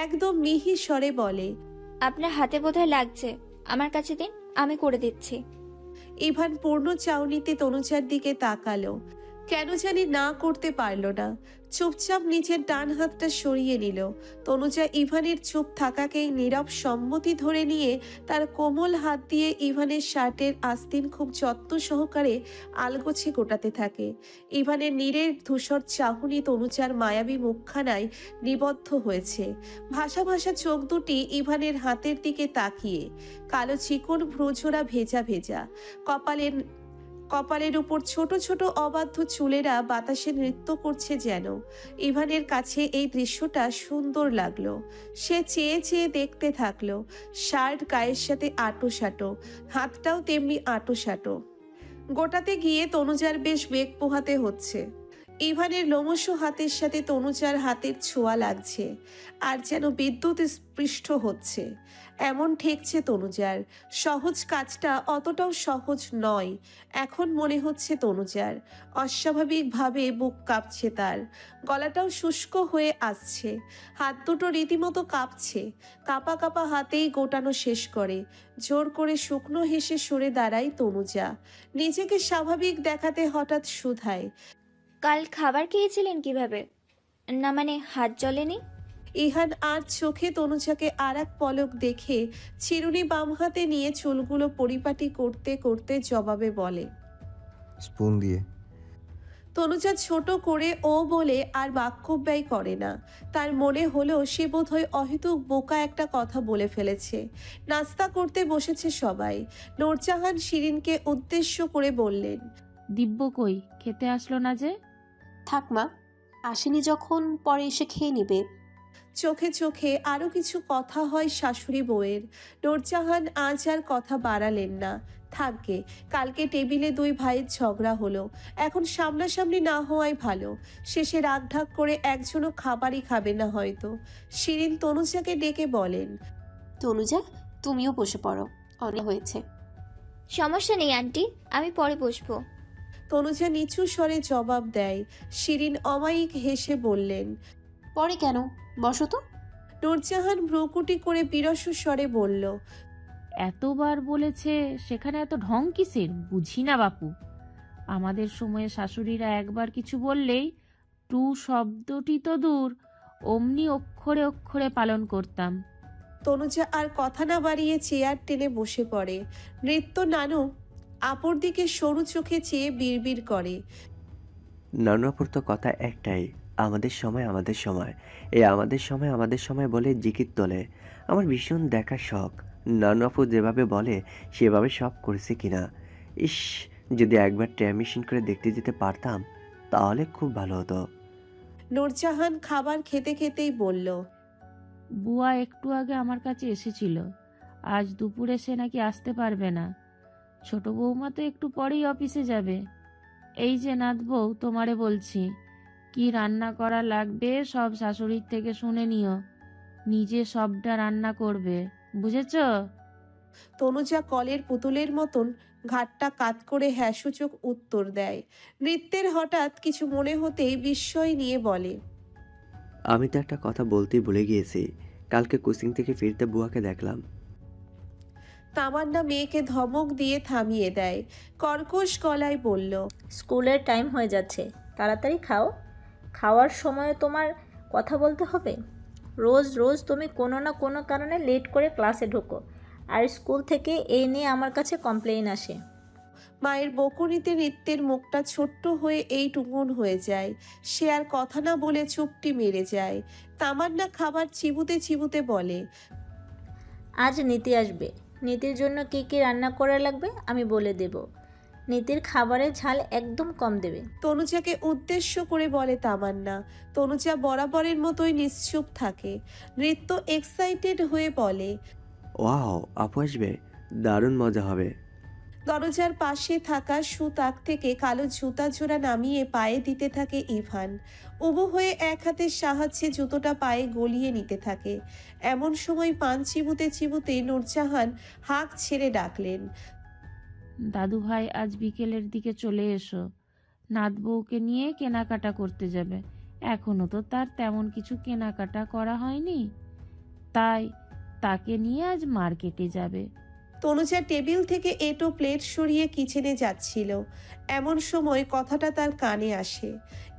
একদম মিহি স্বরে বলে, আপনার হাতে বোধহয় লাগছে, আমার কাছে দিন, আমি করে দিচ্ছি। ইভান পূর্ণ চাউনিতে তনুজার দিকে তাকালো। কেন জানি না করতে পারল না। চুপচাপ নিজের ডান হাতটা সরিয়ে নিল। তনুজা ইভানের চুপ থাকাকেই নীরব সম্মতি ধরে নিয়ে তার কোমল হাত দিয়ে ইভানের শার্টের আস্তিন খুব যত্ন সহকারে আলগোছে গোটাতে থাকে। ইভানের নীরের ধূসর চাহনি তনুজার মায়াবী মুখখানায় নিবদ্ধ হয়েছে। ভাসা ভাসা চোখ দুটি ইভানের হাতের দিকে তাকিয়ে। কালো চিকন ভ্রুজোড়া ভেজা ভেজা। কপালের উপর ছোট ছোট অবাধ্য চুলেরা বাতাসে নৃত্য করছে যেন। ইভানের কাছে এই দৃশ্যটা সুন্দর লাগলো। সে চেয়ে চেয়ে দেখতে থাকলো। শার্ট গায়ের সাথে আঁটোসাঁটো, হাতটাও তেমনি আঁটোসাঁটো। গোটাতে গিয়ে তনুজার বেশ বেগ পোহাতে হচ্ছে। ইভানের লোমশ হাতের সাথে তনুজার হাতের ছোঁয়া লাগছে, আর যেন বিদ্যুৎ স্পৃষ্ট হচ্ছে এমন ঠেকছে তনুজার। সহজ কাজটা অতটাও সহজ নয় এখন মনে হচ্ছে তনুজার। অস্বাভাবিকভাবে বুক কাঁপছে তার, গলাটাও শুষ্ক হয়ে আসছে। হাত দুটো রীতিমতো কাঁপছে। কাঁপা কাঁপা হাতেই গোটানো শেষ করে জোর করে শুকনো হেসে সরে দাঁড়ায় তনুজা। নিজেকে স্বাভাবিক দেখাতে হঠাৎ শুধায়, কাল খাবার খেয়েছিলেন কিভাবে? না মানে হাত জ্বলেনি? ইহান আর চোখে তনুজাকে আর এক পলক দেখে চিরুনি বাম হাতে নিয়ে চুলগুলো পরিপাটি করতে করতে জবাবে বলে, স্পুন দিয়ে। তনুজা ছোট করে ও বলে আর বাক্য ব্যয় করে না। তার মনে হলো সে বোধহয় অহেতুক বোকা একটা কথা বলে ফেলেছে। নাস্তা করতে বসেছে সবাই। নূরজাহান শিরিনকে উদ্দেশ্য করে বললেন, দিব্য কই, খেতে আসলো না যে? থাক মা, আসেনি যখন পরে এসে খেয়ে নিবে। চোখে চোখে আরো কিছু কথা হয় শাশুড়ি বউয়ের। নূরজাহান আজ আর কথা বাড়ালেন না। থাকবে, কালকে টেবিলে দুই ভাইয়ের ঝগড়া হলো, এখন সামনাসামনি না হওয়াই ভালো। শেষে রাগঢাক করে একজনও খাবারই খাবে না হয়তো। শিরিন তনুজাকে ডেকে বলেন, তনুজা, তুমিও বসে পড়ো, অনেক হয়েছে। সমস্যা নেই আন্টি, আমি পরে বসবো। তনুজা নিচু স্বরে জবাব দেয়। শিরিন অমায়িক হেসে বললেন, পরে কেন, বসো তো। নূরজাহান ভ্রুকুটি করে বিরস স্বরে বলল, এতবার বলেছে, সেখানে এত ঢং কিসের বুঝি না বাপু। আমাদের সময়ে শাশুড়িরা একবার কিছু বললেই টু শব্দটি তো দূর, অমনি অক্ষরে অক্ষরে পালন করতাম। তনুজা আর কথা না বাড়িয়ে চেয়ার টেনে বসে পড়ে। নৃত্য নানু আপুর দিকে সরু চোখে চেয়ে বিড়বিড় করে, নানুপুর তো কথা একটাই, আমাদের সময় আমাদের সময়, এই আমাদের সময় বলে জিকির তোলে। আমার ভীষণ দেখার শখ, নানুপু যেভাবে বলে সেভাবে সব করেছে কিনা। ইস, যদি একবার টাইম মেশিন করে দেখতে যেতে পারতাম তাহলে খুব ভালো হতো। নূরজাহান খাবার খেতে খেতেই বলল, বুয়া একটু আগে আমার কাছে এসেছিল, আজ দুপুরে সে নাকি আসতে পারবে না। ছোট বৌমা তো একটু পরেই অফিসে যাবে। এই যে নাথ বউ, তোমারে বলছি, কি রান্না করা লাগবে সব শাশুড়ির থেকে শুনে নিও, নিজে সবটা রান্না করবে, বুঝেছ? তনুজা কলের পুতুলের মতন ঘাটটা কাত করে হ্যাঁসূচক উত্তর দেয়। নৃত্যের হঠাৎ কিছু মনে হতেই বিস্ময় নিয়ে বলে, আমি তো একটা কথা বলতেই ভুলে গিয়েছি। কালকে কোচিং থেকে ফিরতে বুয়াকে দেখলাম। তামান্না মেয়েকে ধমক দিয়ে থামিয়ে দেয়, কর্কশ গলায় বলল, স্কুলের টাইম হয়ে যাচ্ছে, তাড়াতাড়ি খাও। খাওয়ার সময় তোমার কথা বলতে হবে। রোজ রোজ তুমি কোনো না কোনো কারণে লেট করে ক্লাসে ঢোকো, আর স্কুল থেকে এই নিয়ে আমার কাছে কমপ্লেইন আসে। মায়ের বকুনিতে নৃত্যের মুখটা ছোট্ট হয়ে এইটুকুন হয়ে যায়। সে আর কথা না বলে চুপটি মেরে যায়। তামান্না খাবার চিবুতে চিবুতে বলে, আজ নীতি আসবে, নীতির জন্য কী কী রান্না করা লাগবে আমি বলে দেব। নীতির খাবারের ঝাল একদম কম দেবে। তনুজাকে উদ্দেশ্য করে বলে তামান্না। তনুজা বরাবরের মতোই নিশ্চুপ থাকে। নৃত্য এক্সাইটেড হয়ে বলে, ওয়াও, আপু আসবে, দারুণ মজা হবে। দরজার পাশে থাকা সুতাক থেকে কালো জুতা জোড়া নামিয়ে পায়ে দিতে থাকে ইভান। উবু হয়ে এক হাতের সাহায্যে জুতোটা পায়ে গলিয়ে নিতে থাকে। এমন সময় পান চিবুতে চিবুতে নূরজাহান হাঁক ছেড়ে ডাকলেন, দাদু ভাই আজ বিকেলের দিকে চলে এসো, নাত বউকে নিয়ে কেনাকাটা করতে যাবে। এখনো তো তার তেমন কিছু কেনাকাটা করা হয়নি, তাই তাকে নিয়ে আজ মার্কেটে যাবে। তনুজা টেবিল থেকে এটো প্লেট সরিয়ে কিচেনে যাচ্ছিল। এমন সময় কথাটা তার কানে আসে।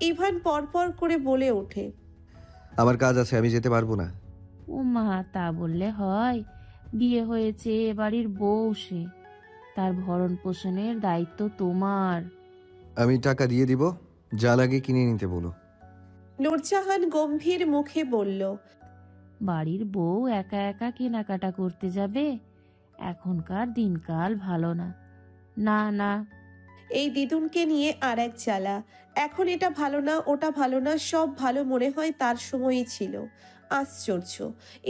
ইভান পরপর করে বলে ওঠে, আমার কাজ আছে, আমি যেতে পারবো না। ও মা, তা বললে হয়? বিয়ে হয়েছে, এ বাড়ির বউ সে, তার ভরণ পোষণের দায়িত্ব তোমার। আমি টাকা দিয়ে দিব, যা লাগে কিনে নিতে বলো। নূরজাহান গম্ভীর মুখে বলল, বাড়ির বউ একা একা কেনাকাটা করতে যাবে? এখনকার দিনকাল ভালো না। না না, এই দিদুনকে নিয়ে আর এক জ্বালা। এখন এটা ভালো না, ওটা ভালো না, সব ভালো মনে হয় তার সময়ই ছিল। আশ্চর্য।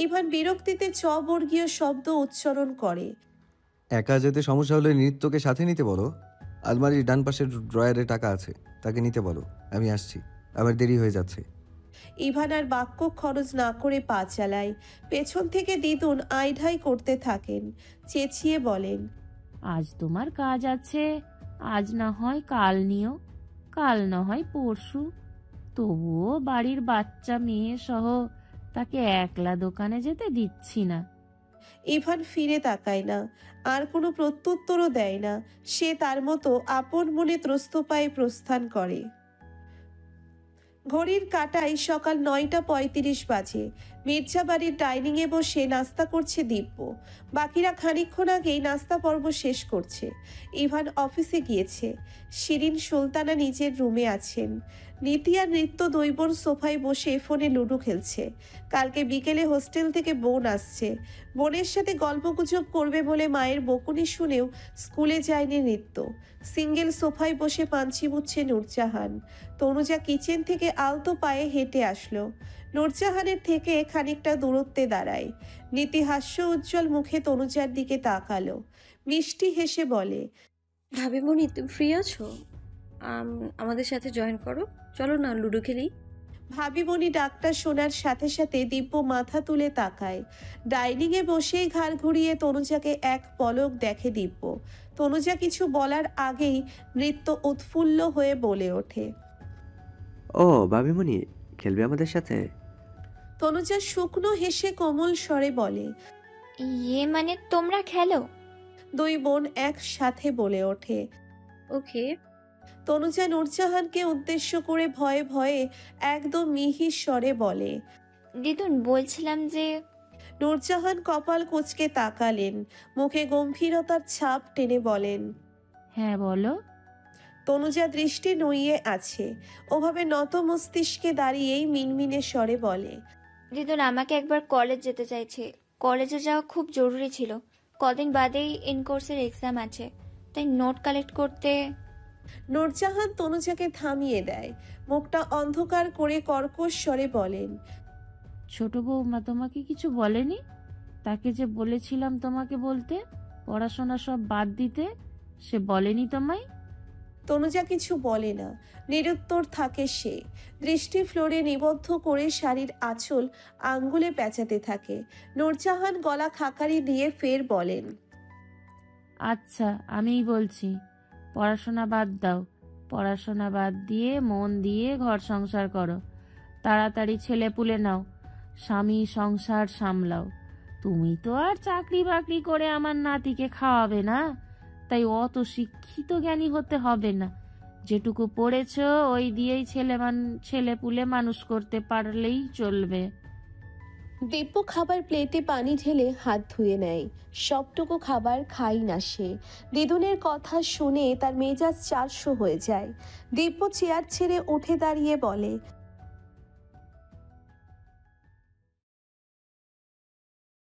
ইভান বিরক্তিতে চবর্গীয় শব্দ উচ্চারণ করে। একা যেতে সমস্যা হলে নৃত্যকে সাথে নিতে বলো। আলমারির ডান পাশের ড্রয়ারে টাকা আছে, তাকে নিতে বলো। আমি আসছি, আবার দেরি হয়ে যাচ্ছে। ইভান আর বাক্য খরচ না করে পা চালায়। পেছন থেকে দিদুন আইঢাই করতে থাকেন। চেঁচিয়ে বলেন, আজ তোমার কাজ আছে, আজ না হয় কাল নিও, কাল না হয় পরশু। তবুও বাড়ির বাচ্চা মেয়ে সহ তাকে একলা দোকানে যেতে দিচ্ছি না। ইভান ফিরে তাকায় না, আর কোনো প্রত্যুত্তরও দেয় না। সে তার মতো আপন মনে ত্রস্ত পায়ে প্রস্থান করে। ঘড়ির কাঁটায় সকাল 9:35 বাজে। মির্জা বাড়ির ডাইনিংয়ে বসে নাস্তা করছে দিব্য। বাকিরা খানিকক্ষণ আগেই নাস্তা পর্ব শেষ করছে। ইভান অফিসে গিয়েছে। শিরিন সুলতানা নিজের রুমে আছেন। নীতি আর নৃত্য দুই বোন সোফায় বসে ফোনে লুডো খেলছে। কালকে বিকেলে হোস্টেল থেকে বোন আসছে। বোনের সাথে গল্পগুজব করবে বলে মায়ের বকুনি শুনেও স্কুলে যায়নি নৃত্য। সিঙ্গেল সোফায় বসে পাঞ্চি বুঝছে নূরজাহান। তনুজা কিচেন থেকে আলতো পায়ে হেঁটে আসলো। নূরজাহানের থেকে খানিকটা দূরত্বে দাঁড়ায়। নীতি হাস্য উজ্জ্বল মুখে তনুজার দিকে তাকালো। মিষ্টি হেসে বলে, ভাবিমণি তুমি ফ্রি আছো? আমাদের সাথে জয়েন করো, চলো না লুডো খেলি। ভাবিমণি ডাকটা শোনার সাথে সাথে দিব্য মাথা তুলে তাকায়। ডাইনিংয়ে বসেই ঘাড় ঘুরিয়ে তনুজাকে এক পলক দেখে দিব্য। তনুজা কিছু বলার আগেই নৃত্য উৎফুল্ল হয়ে বলে ওঠে, ও ভাবিমণি, খেলবে আমাদের সাথে? তনুজা শুকনো হেসে কোমল স্বরে বলে, ইয়ে মানে তোমরা খেলো? দুই বোন একসাথে বলে ওঠে। ওকে। তনুজা নূরজাহানকে উদ্দেশ্য করে ভয়ে ভয়ে একদম মিহির স্বরে বলে, দিদুন বলছিলাম যে। নূরজাহান কপাল কুঁচকে তাকালেন, মুখে গম্ভীরতার ছাপ টেনে বলেন, হ্যাঁ বলো। তনুজা দৃষ্টি নইয়ে আছে। ওভাবে নত মস্তিষ্কে দাঁড়িয়েই মিনমিনে স্বরে বলে, দিদুন আমাকে একবার কলেজ যেতে চাইছে। কলেজে যাওয়া খুব জরুরি ছিল, কদিন বাদেই ইন কোর্সের এক্সাম আছে, তাই নোট কালেক্ট করতে। নূরজাহান তনুজাকে থামিয়ে দেয়। মুখটা অন্ধকার করে কর্কশ স্বরে বলেন, ছোট বৌমা তোমাকে কিছু বলেনি? তাকে যে বলেছিলাম তোমাকে বলতে, পড়াশোনা সব বাদ দিতে, সে বলেনি তোমায়? তনুজা কিছু বলে না, নিরুত্তর থাকে সে। দৃষ্টি ফ্লোরে নিবদ্ধ করে শাড়ির আঁচল আঙ্গুলে পেঁচাতে থাকে। নূরজাহান গলা খাকারি দিয়ে ফের বলেন, আচ্ছা আমিই বলছি, পড়াশোনা বাদ দাও। পড়াশোনা বাদ দিয়ে মন দিয়ে ঘর সংসার করো। তাড়াতাড়ি ছেলে পুলে নাও, স্বামী সংসার সামলাও। তুমি তো আর চাকরি বাকরি করে আমার নাতিকে খাওয়াবে না, তাই অত শিক্ষিত জ্ঞানী হতে হবে না। যেটুকু পড়েছ ওই দিয়েই ছেলে পুলে মানুষ করতে পারলেই চলবে। দিব্য খাবার প্লেটে পানি ঢেলে হাত ধুয়ে নেয়। সবটুকু খাবার খাই না সে। দিদুনের কথা শুনে তার মেজাজ 400 হয়ে যায়। দিব্য চেয়ার ছেড়ে উঠে দাঁড়িয়ে বলে,